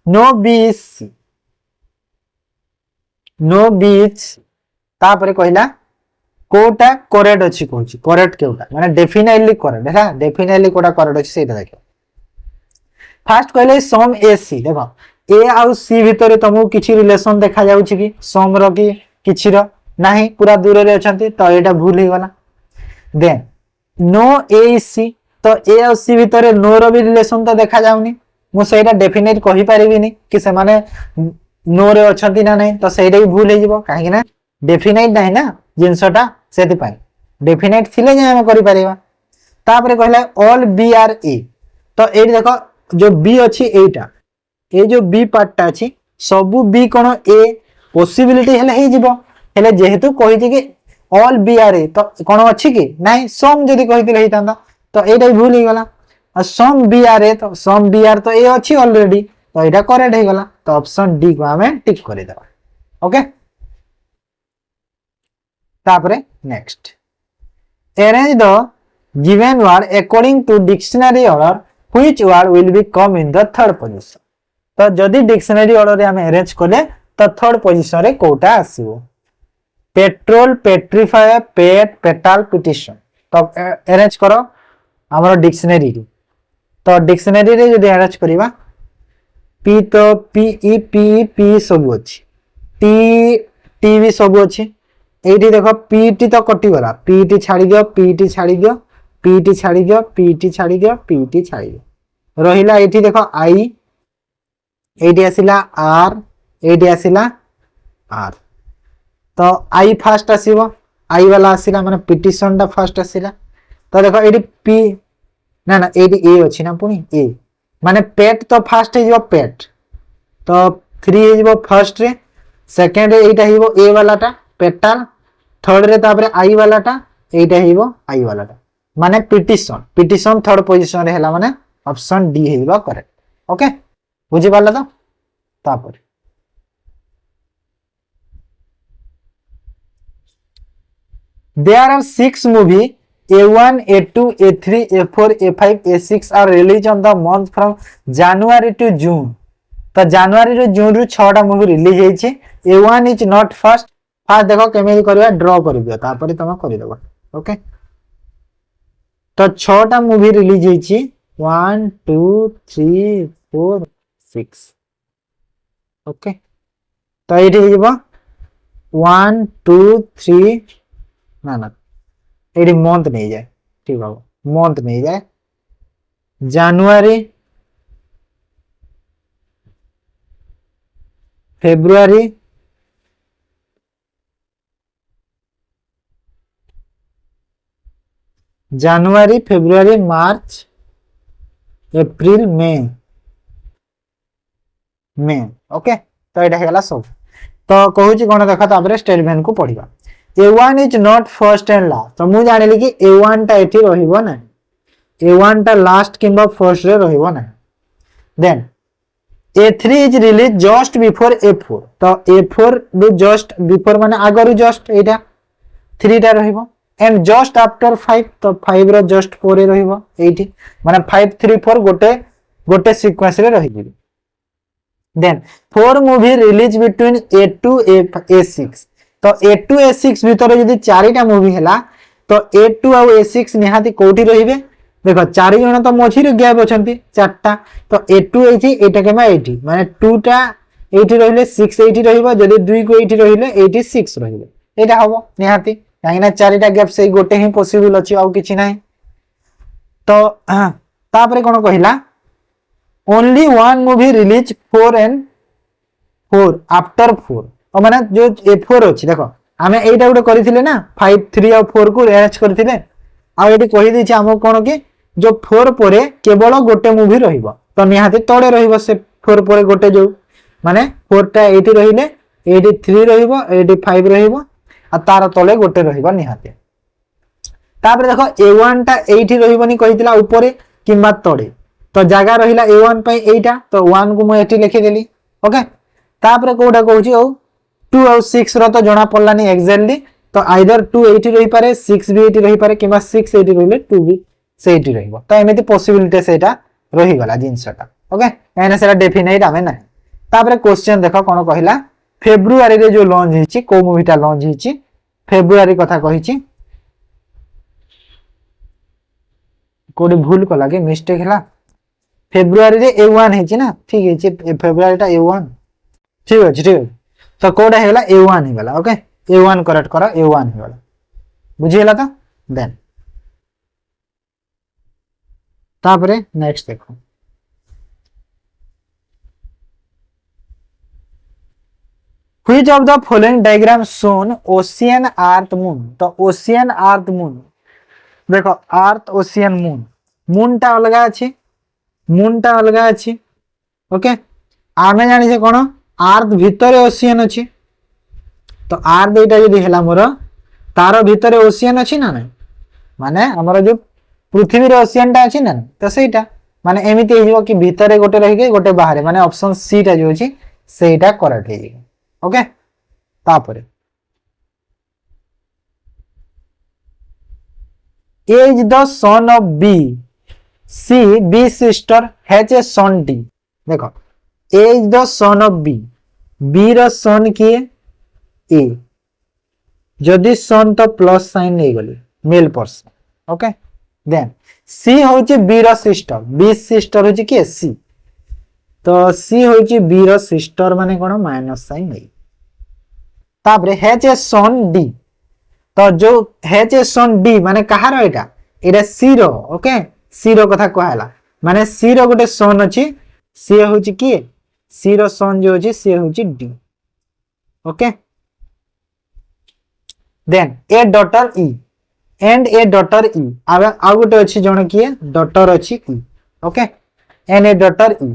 no b is c no b is तापरे कहला कोटा करेक्ट अछि कोछि करेक्ट केउटा माने डेफिनेटली करेक्ट है डेफिनेटली कोटा करेक्ट अछि सेटा देखो फास्ट कहले सम ए सी देखो ए आउ सी भितरे तुमको किछि रिलेशन देखा जाउछि कि सम रो कि किछि रो नाही पूरा दूर रे अछंती तो एटा भूल ही गला देन नो ए सी तो ए आउ सी भितरे नो रो भी रिलेशन तो देखा जाउनी मु सेटा डेफिनेट कहि परिबिनी कि से माने नो रे अछंती ना नाही तो सेटा भी भूल हे जिवो काहे ना डेफिनेट नाही ना जिंसटा सेति पाई डेफिनेट थिले जे हम करि परिबा तापरे कहले ऑल बी आर ए तो एडी देखो जो बी अच्छी एटा ए जो बी पार्टा अच्छी सबु बी कोन ए पॉसिबिलिटी हेले हे जिवो हेले जेहेतु कहि जे कि ऑल बी आर ए तो कोन अच्छी कि नाही सम जदी कहितले हेतांदा तो एटा भूल ही गला आ सम बी आर ए तो सम बी आर तो ए अच्छी ऑलरेडी तो एटा करेक्ट हे गला तो ऑप्शन डी को हमें टिक कर देबा ओके तापरे next arrange the given word according to dictionary order which word will be come in the third position तो जदी डिक्शनरी ऑर्डर रे हम अरेंज करले तो थर्ड पोजीशन रे कोटा आसीबो पेट्रोल पेट्रीफायर पेट पेटाल पिटिशन तो अरेंज करो हमर डिक्शनरी रे तो डिक्शनरी रे जदी अरेंज करिवा पी तो पी सब अछि टी भी सब अछि एठी देखो पीटी तो कटि गला पीटी छाडी दियो पीटी छाडी दियो पीटी छाडी दियो पीटी छाडी दियो पीटी छाडी दियो रहिला एठी देखो आई एठी आसिला आर एठी आसिला आर तो आई फास्ट आसीबो आई वाला आसिला माने पिटिशन दा फास्ट आसिला तो देखो एठी पी ना ना एठी ए अछि ना पुनी ए माने पेट तो फास्ट हे जिवो पेट तो 3 हे जिवो फर्स्ट रे सेकंड रे एटा हिबो ए वालाटा पेटाल थर्ड रे तापरे आई वालाटा एटा हिबो आई वालाटा माने पिटिशन थर्ड पोजीशन रे हैला माने ऑप्शन डी हेबा करेक्ट ओके बुझि पाला तो तापर there are 6 movie A1 A2 A3 A4 A5 A6 are released on the month from January to June तो जनवरी रो जून रो 6 टा मूवी रिलीज होई छै A1 इज नॉट फर्स्ट देखो केमे करबा ड्रॉ कर दियो तापर तमा करि देबा ओके तो 6 टा मूवी रिलीज होई छै 1 2 3 4 6 ओके तो एठी हे जेबा 1 2 3 ना एडी मंथ नहीं जाए ठीक है मंथ नहीं जाए January February January February March April May okay तो एटा हेला सब तो कहूची कोन देखा तापर स्टेटमेंट को पढिबा A1 is not first and last तो मु जानिली कि A1 टा एठी रहिबो ना A1 टा लास्ट किंबा फर्स्ट रे रहिबो ना then A3 is released just before A4 तो A4 भी just before माने आगरु just एटा 3 टा रहिबो एंड just after 5 तो 5 रो just 4 रे रहिबो एठी माने 5 3 4 गोटे सीक्वेंस रे रहिबो then 4 movie release between A2 A6 तो A2 A6 भीतर जदी 4टा मूवी हैला तो A2 और A6 निहाती कोठी रहिबे देखो 4 जण तो मझी रे गैप अछंती 4टा तो A2 एठी एटा केमा एठी माने 2 टा एठी रहिले 6 एठी रहिबो जदी 2 को एठी रहिले 86 रहिले एटा हबो निहाती काहेना 4टा गैप से गोटे ही पॉसिबल अछि आ किछि नाही तो तापरे कोन कहिला only one movie release 4 after 4 और माने जो A4 अछि देखो आमे एटा गुटे करथिले ना 5 3 और 4 को अरेंज करथिले आ एटी कहि दैछि हमो कोन कि जो 4 परे केवल गोटे मूवी रहिबो तो निहाती तळे रहिबो से 4 परे गोटे जो माने 4 टा एटी रहिले एटी 3 रहिबो एटी 5 रहिबो आ तार तळे गोटे रहिबो निहाती तापर देखो A1 टा एठी रहिबोनी कहितला ऊपरे किंबा तळे तो जगह रहिला A1 पई एटा तो 1 को म एठी लिखि देली ओके तापर कोडा कहूची ओ 2 और 6 रो तो जणा पड़लानी एक्जेक्टली तो आइदर 2 एठी रहि पारे 6 भी एठी रहि पारे किंबा 6 एठी रहिले 2 भी सेठी रहिबो तो एमिति पॉसिबिलिटी सेटा रहि गला जिंसटा ओके एने सेटा डेफिनेट आमे ना तापर क्वेश्चन देखो कोन कहिला फेब्रुआरी रे जो लॉन्च हिची को मूवीटा लॉन्च हिची फेब्रुआरी कथा कहिची कोडी भूल कला के मिस्टेक हला फेब्रुआरी रे A1 हिची ना ठीक हिची फेब्रुआरी टा A1 ठीक अछि ठीक तो कोडा हेला A1 हे गला ओके A1 करेक्ट करा A1 हे गला बुझियला तो देन तापरे नेक्स्ट देखो which of the following diagram shown ocean earth moon तो ओशियन अर्थ मून देखो अर्थ ओशियन मून मून टा अलगा अछि मून टा अलगा अछि ओके आमे जानि जे कोन अर्थ भितरे ओशियन अछि तो अर्थ एटा जदी हेला मोर तार भितरे ओशियन अछि ना नै माने हमर जो पृथ्वी रे ओशियन टा अछि ना तो सेटा माने एमिति हेजिवो कि भितरे गोटे रहि गई गोटे बाहर माने ऑप्शन सी टा जो अछि सेटा करेक्ट हेजि ओके तापरे is the son of B C B sister has a son D देखो A is the son of B B रो son किए A जदि son तो प्लस साइन नहीं गली male person okay then C होची B रो सिस्टर B सिस्टर होची के C तो C होची B रो सिस्टर माने कोन माइनस साइन नहीं तापरे has a son D तो जो हैच ए सन डी माने कहार एटा एटा सी रो ओके सी रो कथा कहला माने सी रो गोटे सन अछि सी होची की सी रो सन जो अछि सी होची D okay then A daughter E and A daughter E आ गोटे अछि जण की डॉटर अछि E okay and A daughter E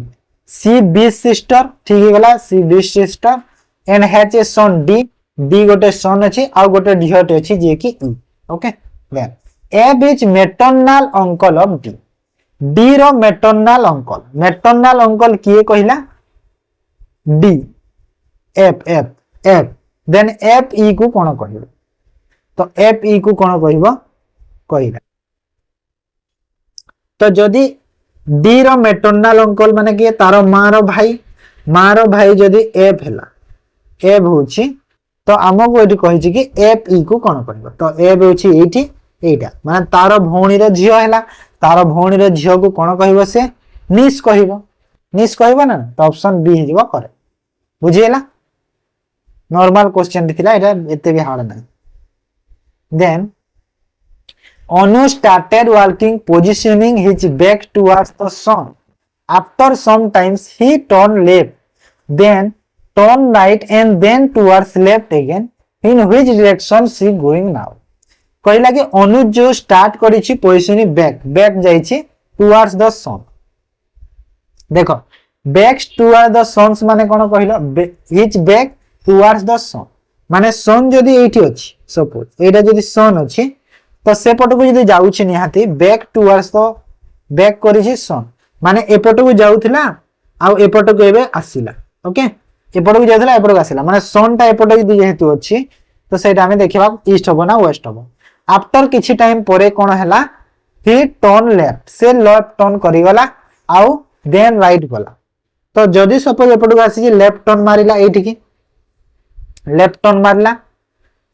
C B sister ठीक हे गला C B sister and H A son D D गोटे सन अछि आ गोटे ढियट अछि जे कि E okay then F is maternal uncle of D D रो मैटरनल अंकल किए कहिला D F F F then F E को कोन कहिबो तो एफ ई को कोन कहिबो कहिला तो जदी डी रो मैटरनल अंकल माने कि तारो मां रो भाई जदी एफ हैला एफ होची तो आमको एठी कहिछि कि एफ ई को कोन करबो तो एफ होछि एठी एटा माने तारो भौणी रे झियो हैला तारो भौणी रे झियो को कोन कहबो से निस कहबो ना तो ऑप्शन बी हिजबो करे बुझियला नॉर्मल क्वेश्चन दिथिला एटा एते भी हार्ड नै then Anu started walking positioning his back towards the sun after some times he turned left then turn right and then towards left again in which direction she going now कहला कि अनुज जो start करिछि positioning back जाइछि towards the sun देखो back towards the sun माने कोन कहलो his back towards the sun माने सन जदी एठी अछि सपोज एटा जदी सन अछि तो से पट को जदी जाउछि निहाती बैक टुवर्ड्स द बैक करिछि सन माने एपट को जाउथिला आ एपट को एबे आसिला ओके एपट को जायथला एपट को आसिला माने सन टा एपट जदी जेहेतु अछि तो सेटा हमें देखिबा ईस्ट होबो ना वेस्ट होबो आफ्टर किछि टाइम परे कोन हैला ही टर्न लेफ्ट से लेफ्ट टर्न करि गला आउ देन राइट गला तो जदी सपोज एपट को आसी लेफ्ट टर्न मारिला एठी की लेफ्ट टर्न मारला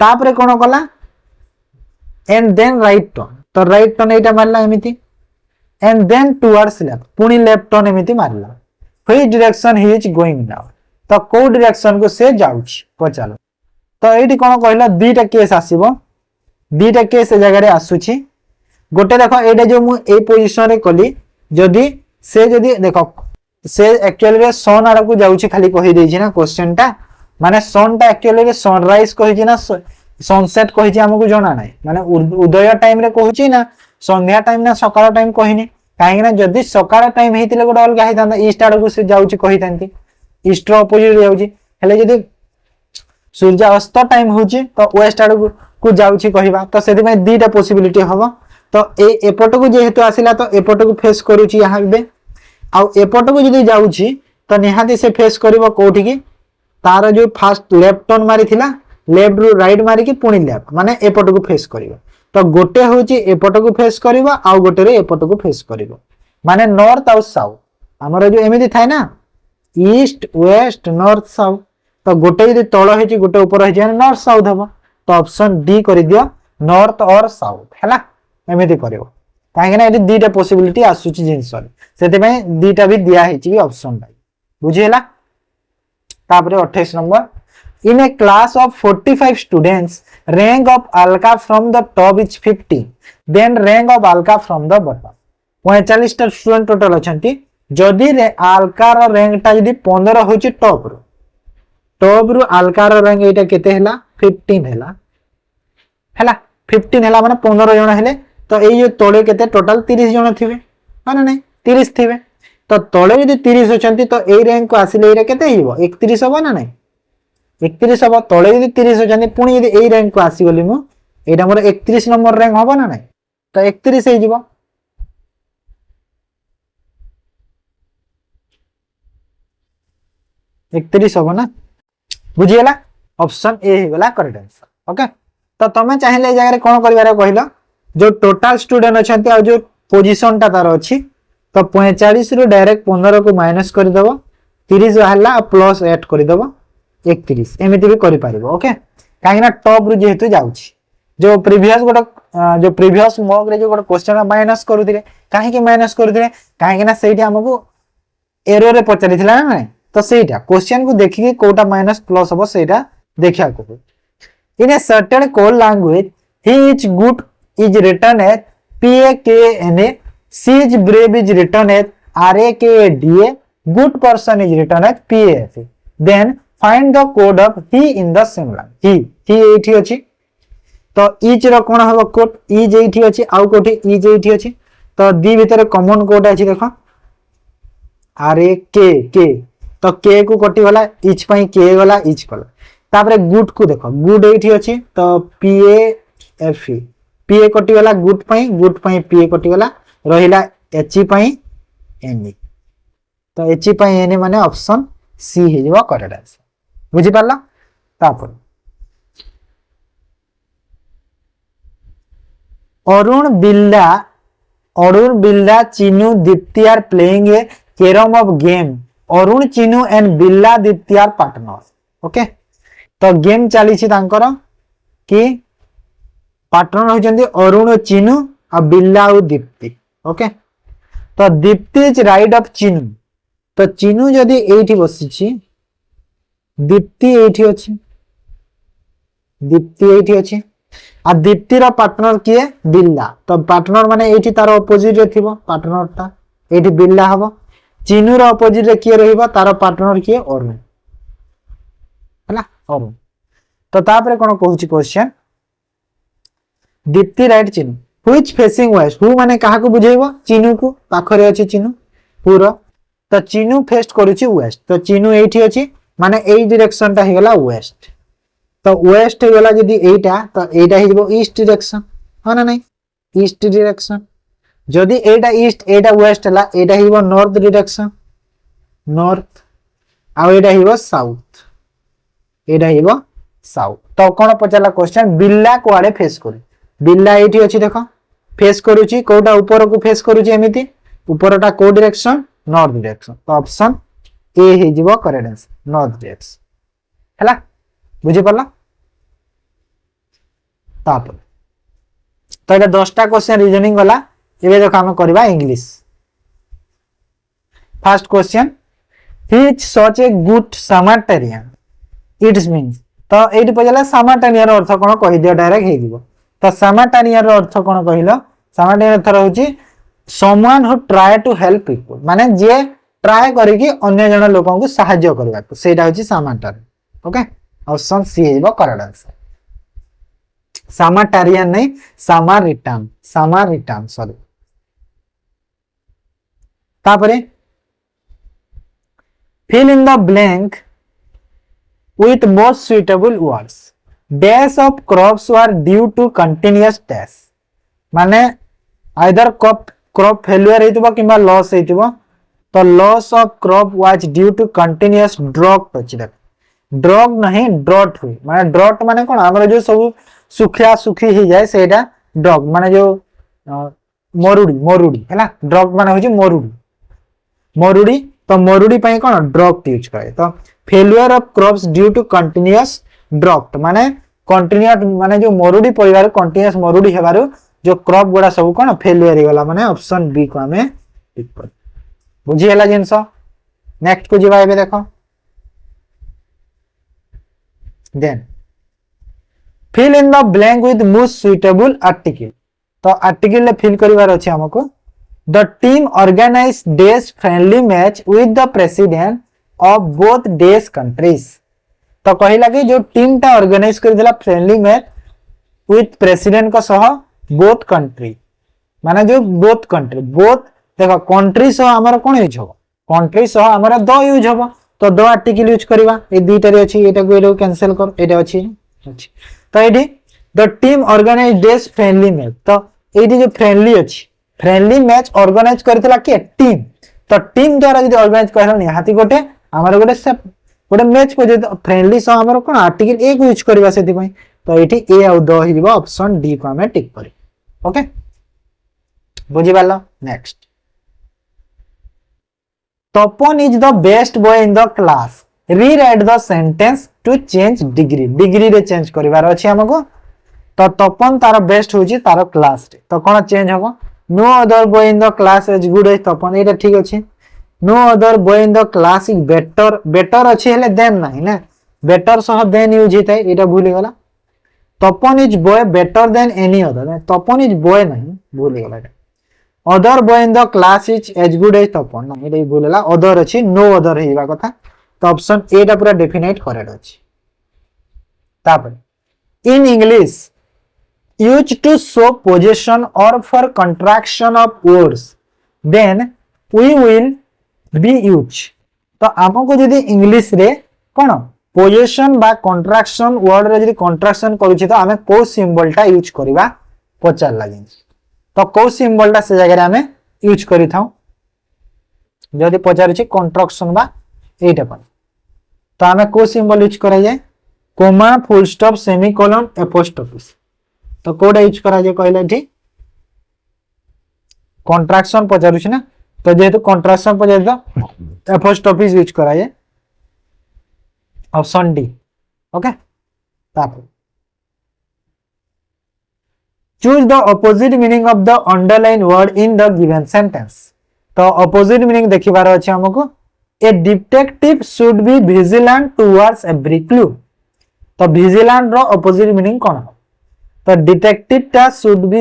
तापरे कोन कला एंड देन राइट टर्न तो राइट टर्न एटा मारला एमिति एंड देन टुवर्ड्स लेफ्ट पुनी लेफ्ट टर्न एमिति मारला which direction he is going now तो को डायरेक्शन को से जाउछि पचालो तो एठी कोन कहला दुईटा केस आसीबो दुईटा केस जगह रे आसुछि गोटे देखो एटा जो मु ए पोजीशन रे कली जदी से जदी देखो से एक्चुअली रे सन आड़ को जाउची खाली कहि देछि ना क्वेश्चन टा माने सन टा एक्चुअली रे सनराइज कहि ना सनसेट कहि हमको जणा नै माने उदय टाइम रे कहूची ना संध्या टाइम ना सकाळ टाइम कहिनी काहे ना जदी सकाळ टाइम हेतिले गोटे अलगा हेतांता ईस्ट आड़ को से जाउची कहितांती ईस्ट रो अपोजिट जाउची हेले जदी सूर्य अस्त टाइम होची तो वेस्ट आड़ को जाउची कहिबा तो सेति में दीटा पॉसिबिलिटी हबो तो ए एपट को जेहेतु आसिला तो एपट को फेस करूची यहां बे आ एपट को जदी जाउची तो निहाती से फेस करिवो कोठी की तार जो फास्ट लेफ्ट टर्न मारी थिला लेफ्ट रु राइट मारी की पुणी लेफ्ट माने एपट को फेस करिवो तो गोटे होची एपट को फेस करिवो आ गोटे रे एपट को फेस करिवो माने नॉर्थ और साउथ हमर जो एमिति थाय ना ईस्ट वेस्ट नॉर्थ साउथ तो गोटे यदि तळ हेची गोटे ऊपर हेची नॉर्थ साउथ हबो तो ऑप्शन डी करि दियो नॉर्थ और साउथ हैला एमिति करिवो काहे ना एटी दीटा पॉसिबिलिटी आसुची जिंस सेते में दीटा भी दिया हेची ऑप्शन बाई बुझी हैला तापरे 28 number in a class of 45 students rank of Alka from the top is 50 then rank of Alka from the bottom 45 टा स्टूडेंट टोटल अछंती जदी अल्का रो रैंक टा जदी 15 होची टॉप रु अल्का रो रैंक एटा केते हैला 15 हैला 15 हैला माने 15 जण हेले तो ए जो तळे केते टोटल 30 जण थिबे माने नै 30 थिबे तो तळे यदि 30 अछंती तो ए रैंक को आसिले एरा केते हिबो 31 हबो ना नै 31 हबो तळे यदि 30 अछंती पुनी यदि ए रैंक को आसी गली मु एटा मोर 31 नंबर रैंक हबो ना नै तो 31 हे जिवो 31 हबो ना बुझियला ऑप्शन ए हे गला करेक्ट आंसर ओके तो तमे चाहिले जगह रे कोन करिवार कहिलो जो टोटल स्टूडेंट अछंती आ जो पोजीशन ता तार अछि तो 45 रु डायरेक्ट 15 को माइनस कर दबो 30 हल्ला प्लस 8 कर दबो 31 एमिति भी करि पारिबो ओके काहे ना टॉप रु जेहेतु जाउछि जो प्रीवियस मॉक रे जो गोटे क्वेश्चन माइनस करूथिले काहे कि माइनस करूथिले काहे कि ना सेठी हमकु एरर रे पचारिथिला ना तो सेटा क्वेश्चन को देखि कोटा माइनस प्लस हो सेटा देखिया को in a certain code language he is good is written as PAKNA she is brave is written as RAKDA good person is written as PAFA then find the code of he in the same line he एठी अछि तो etch रो कोन हबो code is एठी अछि आउ कोठी is एठी अछि तो दी भीतर कॉमन कोड अछि देखो RAK तो के को कटी गला इच पई के गला इच गला तापरे गुड को देखो गुड एठी अछि तो PAFE पीए कटी गला गुड पई पीए कटी गला रहिला एच पई एन तो एच पई एन माने ऑप्शन सी हे जबो करेक्ट आंसर बुझी पाला तापर Arun Billa Chinu Dipti are playing a carrom of game Arun Chinu and Billa Dipti are partner okay तो गेम चली तांकर कि पार्टनर होचंदी अरुण चिनू आ बिल्ला और दीप्ति ओके तो Dipti is right of Chinu तो चिनू जदी एठी बसिछि दीप्ति एठी अछि आ दीप्ति रो पार्टनर किए बिल्ला तो पार्टनर माने एठी तार अपोजिट रे थिबो पार्टनर ता एठी बिल्ला हबो चिनू रो अपोजिट रे किए रहिबो तार पार्टनर किए अरुण हला अरुण तो तापरे कोन कहूची question Deepti right Chinu which facing west हु माने काहा को बुझेइबो चिनू को पाखरे अछि चिनू पूरा तो चिनू फेस्ट करूची वेस्ट तो चिनू एठी अछि माने एई डायरेक्शन ता हेगला वेस्ट तो वेस्ट हेगला जदी एटा तो एटा हेजबो ईस्ट डायरेक्शन हो ना नहीं ईस्ट डायरेक्शन जदी एटा ईस्ट एटा वेस्ट हला एटा हेजबो नॉर्थ डायरेक्शन नॉर्थ आ एटा हेजबो साउथ एटा हेजबो साउथ तो कोन पचाला क्वेश्चन बिल्ला को आड़े फेस करू बिल्ला एठी अछि देखो फेस करूची कोटा ऊपर को फेस करूची एमिति ऊपरटा को डायरेक्शन नॉर्थ डायरेक्शन तो ऑप्शन ए हे जिवो करेक्ट आंसर नॉर्थ डायरेक्शन हला बुझी पड़ला तापर तो एटा 10टा क्वेश्चन रीजनिंग वाला एबे देखो हम करबा English first question which such a good Samaritan it's means तो एठी पजला समटरियन अर्थ कोन कहि दियो डायरेक्ट हे दिबो तो समटरियन रो अर्थ कोन कहिलो समटरियन अर्थ रहउची someone who try to help people माने जे ट्राए करिकी अन्य जन लोकन को सहाय्य करबा को सेटा होची सामाटार ओके ऑप्शन सी हेबो करेक्ट आंसर सामाटारियन नहीं सामारिटान सॉरी तापरे fill in the blank with most suitable words dash of crops were due to continuous dash माने either crop failure हेतिबो किबा लॉस हेतिबो तो loss of crop was due to continuous drought अछि देख drought नहीं drought हुई माने ड्रॉट माने कोन हमर जो सब सुखिया सुखी ही जाय सेटा ड्रॉट माने जो मरुड़ी हैला ड्रॉट माने होची मरुड़ी तो मरुड़ी पई कोन ड्रॉट यूज करे तो failure of crops due to continuous drought माने कंटीन्यूअस माने जो मरुड़ी परिवार कंटीन्यूअस मरुड़ी हेबारो जो क्रॉप गुडा सब कोन फेलियर हेगला माने ऑप्शन बी को हमें टिक कर बुझी हला जिंस नेक्स्ट को जीवा एबे देखो then fill in the blank with most suitable article तो आर्टिकल ले फिल करिवार अछि हमको the team organized days friendly match with the president of both days countries तो कहिला कि जो टीम टा ऑर्गेनाइज कर दिला फ्रेंडली मैच विथ प्रेसिडेंट का सह बोथ कंट्री माने जो बोथ कंट्री बोथ देखो कंट्री सह हमर कोन यूज हो कंट्री सह हमर द यूज हो तो द आर्टिकल यूज करबा ए दुईटा रे अछि एटा को एरो कैंसिल कर एटा अछि तो एडी the team organise days friendly match तो एडी जो फ्रेंडली अछि फ्रेंडली मैच ऑर्गेनाइज करथिला के टीम तो टीम द्वारा यदि ऑर्गेनाइज करहल हाथी गोटे हमर गोटे से गोटे मैच को जे फ्रेंडली सह हमर कोन आर्टिकल एक यूज करबा सेति पई तो एठी ए आ द हिबा ऑप्शन डी को हमें टिक करी ओके बुझी पालो next Tapan is the best boy in the class rewrite the sentence to change degree रे चेंज करिवार अछि हमको तो तपन तार बेस्ट होची तार क्लास रे तो कोन चेंज होबो no other boy in the class is good as Tapan एटा ठीक अछि no other boy in the class is better अछि हेले देन नाही ना बेटर सह देन यूज हितै एटा भूली गला Tapan is boy better than any other Tapan is boy नहीं भूली गला other boy in the class is as good as Tapan ना एटा भूलला अदर अछि नो अदर हेबा कथा तो ऑप्शन ए टा पूरा डेफिनेट करेक्ट अछि तापर in English use to show position और for contraction of words then we will be use तो हमको जदी इंग्लिश रे कोन पोजीशन बा कंट्रैक्शन वर्ड रे जदी कंट्रैक्शन करूछि तो हमें को सिंबल टा यूज करबा पचार लागि तो को सिंबल टा से जगह रे हमें यूज करि थाउ जदी पचारुछि कंट्रैक्शन बा एटा पर तो हमें को सिंबल यूज करा जाए comma full stop semicolon apostrophe तो कोडा यूज करा जाए कहले ठीक कंट्रैक्शन पचारुछि ना तो जेहेतु कंट्रैक्शन पचार तो एपोस्ट्रोफी यूज करा जाए ऑप्शन डी ओके तापर choose the opposite meaning of the underline word in the given sentence तो ऑपोजिट मीनिंग देखिबार अछि हमको A detective should be vigilant towards every clue. तो vigilant रो opposite meaning कौन हो? तो detective टा should be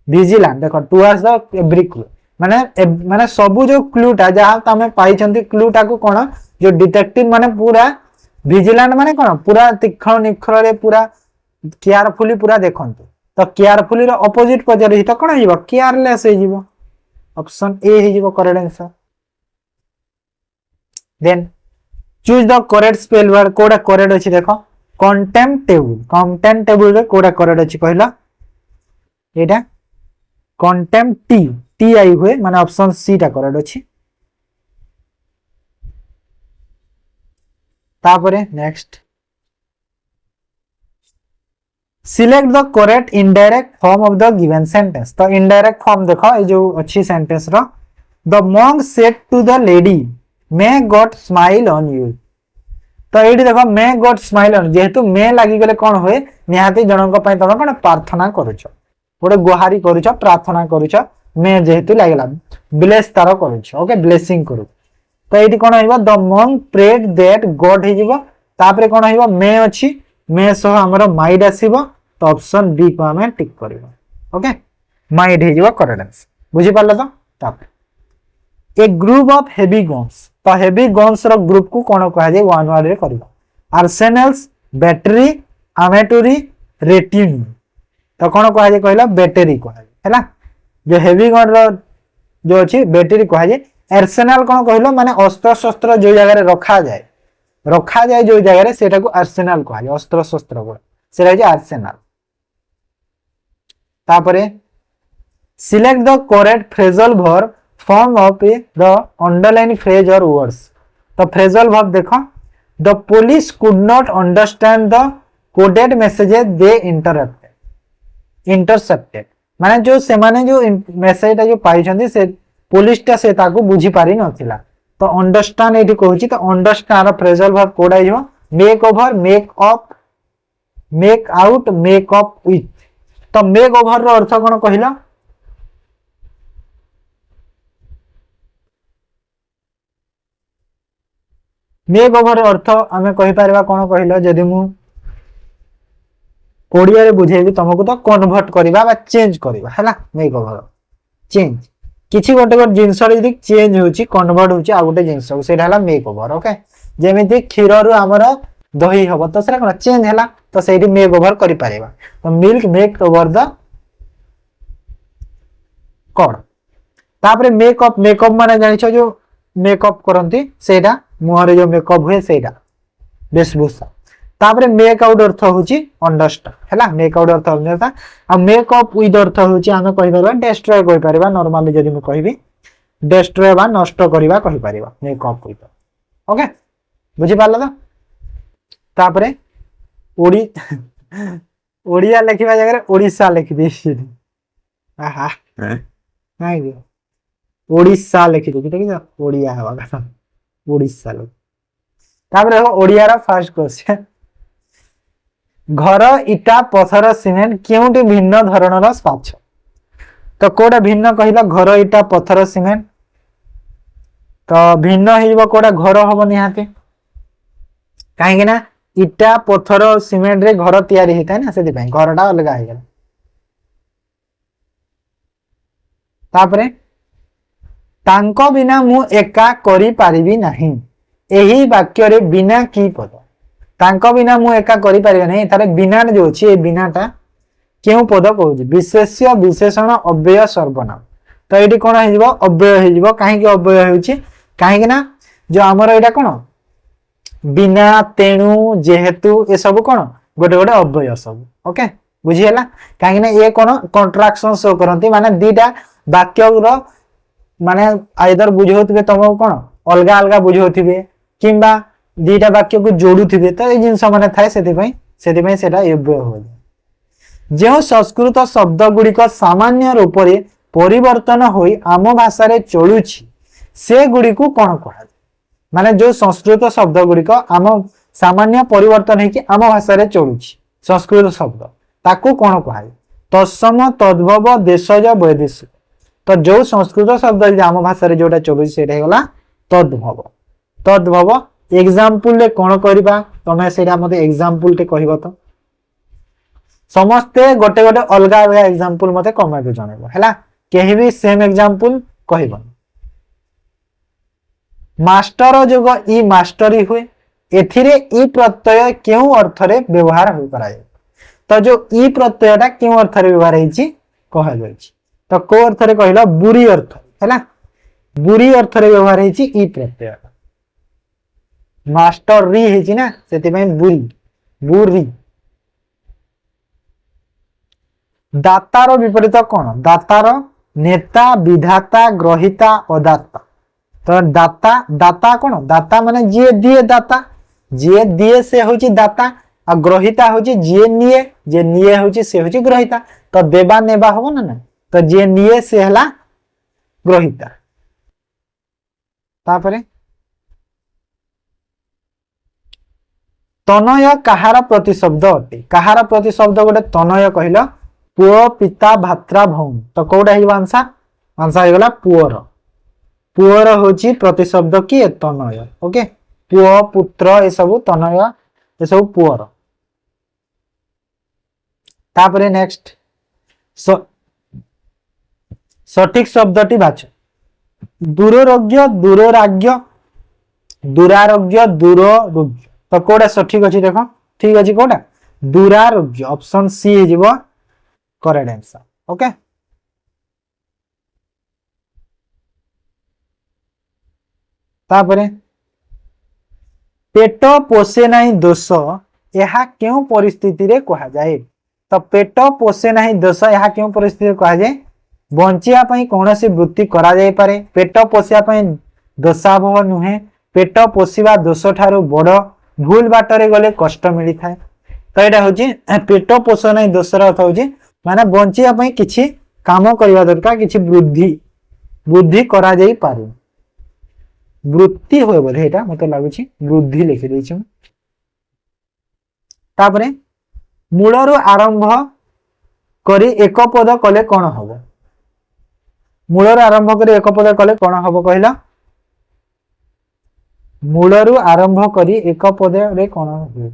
vigilant देखो towards the every clue. माने सबु जो clue टा जहाँ तमें पाई चंदी clue टा को कौन जो detective माने पूरा vigilant माने कौन पूरा तीक्ष्ण निखर रे पूरा carefully पूरा देखंतु. तो carefully रो opposite पजारी तो कौन है careless है जीवो. Option A है जीवो correct answer. Then choose the correct spell word कोडा correct अछि देखो contemptible रे कोडा correct अछि कहला एटा contempt t आई हुए माने ऑप्शन सी टा correct अछि तापरे next select the correct indirect form of the given sentence तो indirect form देखो ए जो अच्छी सेंटेंस रो the monk said to the lady may God smile on you तो एठी देखो may God smile on जेहेतु may लागि गले कोन होय निहाती जनक पय तमे कोन प्रार्थना करूछ गोटे गुहारी करूछ प्रार्थना करूछ may जेहेतु लागला ब्लेस तार करूछ ओके ब्लेसिंग करू तो एठी कोन होइबो the monk prayed that God हिजिबो तापरे कोन होइबो may अछि may सह हमर माइड आसीबो तो ऑप्शन बी को हमें टिक करिबो ओके माइड हिजिबो करेक्ट आंसर बुझि पारला तो ताप ए ग्रुप ऑफ हेवी गन्स तो हेवी गन्स रो ग्रुप को कोन कहा जाय वन वर्ड रे करबा आर्सेनल्स बैटरी आर्मेटरी रेटिन तो कोन कहा जाय कहला बैटरी कहा जाय हैला जो हेवी गन रो जो अछि बैटरी कहा जाय आर्सेनल कोन कहलो माने अस्त्र शस्त्र जो जगह रे रखा जाय जो जगह रे सेटा को आर्सेनल कहा जाय अस्त्र शस्त्र को सेटा जे आर्सेनल तापरे select the correct phrasal verb form of the underline phrase और वर्ड्स तो फ्रेजल वर्ब देखो the police could not understand the coded messages they intercepted माने जो से माने जो मेसेज जो पाई छथि से पुलिस टा से ताको बुझी पारि नथिला तो अंडरस्टैंड एठी कहूची तो अंडरस्टैंड फ्रेजल वर्ब कोडा हियो make over make up make out make up with तो मेक ओवर रो अर्थ कोन कहिला मेक ओवर अर्थ आमे कहि परबा कोन कहिलो जदि मु ओडिया रे बुझेबी तुमको तो कन्वर्ट करबा बा चेंज करबा हैला मेक ओवर चेंज किछि गोटे जिंस रे यदि चेंज होची कन्वर्ट होची आ गोटे जिंस सेटा हला मेक ओवर ओके जेमिति क्षीर रु हमर दही हबो तो सेटा कोन चेंज हला तो सेठी मेक ओवर करि परबा तो milk make over the cord तापरे मेकअप माने जानि छ जो मेकअप करंती सेटा मुहरे जो मेकअप हुए सेटा वेशभूषा तापरे मेक आउट अर्थ होची अंडरस्टैंड हैला मेक आउट अर्थ होता आ मेकअप विथ अर्थ होची हमें कहि परबा डिस्ट्रॉय कहि परबा नॉर्मली जदि हम कहिबी डिस्ट्रॉय बा नष्ट करबा कहि परबा मेकअप विथ ओके बुझि पाला तो तापरे ओडी ओडिया लिखिबा जगह रे ओडिसा लिखि देछि आहा नाही ओडिसा लिखि दे ठीक है ओडिया हवा का ओडिसा लोग तापरे ओडिया रा फर्स्ट क्वेश्चन घर इटा पथर सीमेंट केउटी भिन्न धरणर स्वाच्छ तो कोडा भिन्न कहिला घर इटा पथर सीमेंट तो भिन्न हिबो कोडा घर हबो निहाते काहे कि ना इटा पथर सीमेंट रे घर तयारी हेता ना सेति पय घरटा अलगा हे गेला तापरे तांको बिना मु एका करि पारिबी नाही एही वाक्य रे बिना की पद तांको बिना मु एका करि पारिबी नाही तारे बिना जो अछि ए बिनाटा केउ पद कहउछि विशेष्य विशेषण अव्यय सर्वनाम तो एठी कोन हिजबो अव्यय हिजबो काहे कि अव्यय होछि काहे कि ना जो हमर एटा कोन बिना तेणु जेहेतु ए सब कोन गोटे गोटे अव्यय सब ओके बुझी हला काहे कि ना ए कोन कॉन्ट्रैक्शन शो करंती माने दीटा वाक्य रो माने आइदर बुझौथिबे तमो कोन अलगा अलगा बुझौथिबे किंबा दीटा वाक्य को जोडुथिबे तो ए जिंस माने थाए सेति पय सेटा अव्यय हो जे संस्कृत शब्द गुडी को सामान्य रूप रे परिवर्तन होई आम भाषा रे चलुछि से गुडी को कोन कहै माने जो संस्कृत शब्द गुडी को आम सामान्य परिवर्तन है कि आम भाषा रे चलुछि संस्कृत शब्द ताकू कोन कहै तत्सम तद्भव देशज वैदेशिक तो जो संस्कृत शब्द आम भाषा रे जोटा चलुछि सेटा हेगला तद्भव एग्जांपल ले कोन करबा तमे सेटा मते एग्जांपल ते कहबो तो समस्ते गोटे गोटे अलगा अलगा एग्जांपल मते कमेंट जणेबो हैला केही भी सेम एग्जांपल कहबो मास्टर जोग ई मास्टरी हुए एथिरे ई प्रत्यय केउ अर्थ रे व्यवहार होई कराय तो जो ई प्रत्ययटा केउ अर्थ रे व्यवहार हेछि कहा जायछि तो को अर्थ रे कहला बुरी अर्थ हैला बुरी अर्थ रे व्यवहार हेछि ई प्रत्यय मास्टर री हेछि ना सेति पय बुरी दातार विपरीत कोन दातार नेता विधाता ग्रहिता अदाता तो दाता कोन दाता माने जे दिए से होची दाता आ ग्रहिता होची जे निए होची से होची ग्रहिता तो देबा नेबा हो ना तो जे निए से हला ग्रहिता तापरे तनय कहार प्रतिशब्द अटे कहार प्रतिशब्द गोटे तनय कहिलो पुओ पिता भात्रा भौन तो कोडा हिबा आंसर हेगला पुओर होची प्रतिशब्द की तनय ओके पुओ पुत्र ए सब तनय ए सब पुओर तापरे नेक्स्ट सठिक शब्दटी बाछ दूरोरोग्य दूरोराग्य दुरारोग्य दूरोग्य तो कोडा सठिक अछि देखो ठीक अछि कोडा दुरारोग्य ऑप्शन सी हे जीवो करेक्ट आंसर ओके तापरे पेट पोषे नहीं दोष यह क्यों परिस्थिति रे कहा जाए तो पेट पोषे नहीं दोष यह क्यों परिस्थिति रे कहा जाए बंचिया पई कोनोसी वृत्ति करा जाय पारे पेट पोषिया पई दोषावह नुहे पेट पोषिबा दोष ठारू बड़ भूल बाटरे गले कष्ट मिली थाए तो एटा होची पेट पोष नहीं दोष रा अर्थ होची माने बंचिया पई किछि काम करबा दरकार किछि बुद्धि करा जाय पारे वृत्ति होय बोले एटा मते लागुछि वृद्धि लिखि दै छी तापरे मूलरु आरंभ करी एक पद कले कोन हबो मूलरु आरंभ करी एक पद कले कोन हबो कहला मूलरु आरंभ करी एक पद रे कोन हबो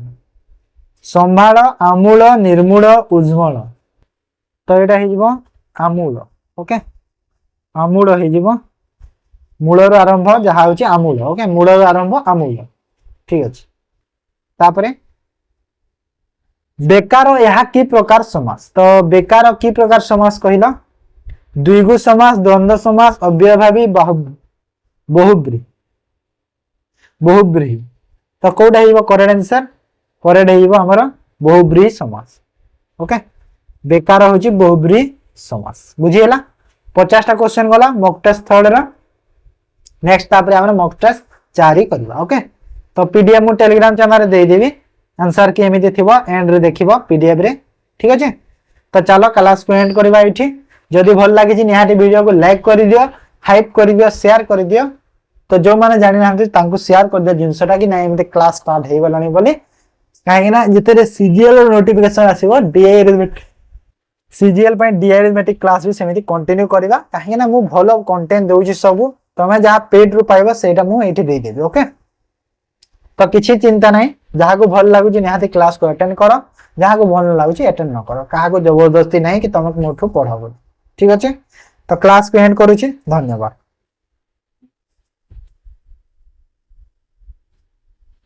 संभाळ आमूल निर्मूल उज्ज्वल तो एटा हे जीवो आमूल ओके आमूल हे जीवो मूलरु आरंभ जहा होची आमूल ओके मूलरु आरंभ आमूल ठीक अछि तापरे बेकार यह की प्रकार समास तो बेकार की प्रकार समास कहला द्विगु समास द्वंद्व समास अव्ययभावी बहुब्रीहि तो कोडा हेबो करेक्ट आंसर करेक्ट हेबो हमर बहुब्रीहि समास ओके बेकार होची बहुब्रीहि समास बुझियला 50 टा क्वेश्चन गला मॉक टेस्ट थर्ड रा नेक्स्ट तापरे हमर मॉक टेस्ट 4 ही करबा ओके तो पीडीएफ मु टेलीग्राम चैनल रे दे देबी आंसर के एमिति थिबो एंड रे देखिबो पीडीएफ रे ठीक अछि तो चलो क्लास को एंड करबा इठी जदि भल लागि छि निहाटी वीडियो को लाइक कर दियो हाइप कर दियो शेयर कर दियो तो जो माने जानि नाहंती तांको शेयर कर दियो जिंसटा कि नै एमिति क्लास स्टार्ट हे गलानी बोली काहे ना जते सीजीएल नोटिफिकेशन आसीबो डीआई सीजीएल पय डीआई क्लास भी सेमिति कंटिन्यू करबा काहे ना मु भलो कंटेंट दउ छि सब तमे जहा पेड रु पाइबो सेटा मु एठी दे देबी ओके तो किछि चिंता नै जहा को भल लागु छि निहाती क्लास को अटेंड करो जहा को भल लागु छि अटेंड न करो काहा को जबरदस्ती नै कि तमक मोठू पढाबो ठीक अछि तो क्लास को एंड करू छि धन्यवाद।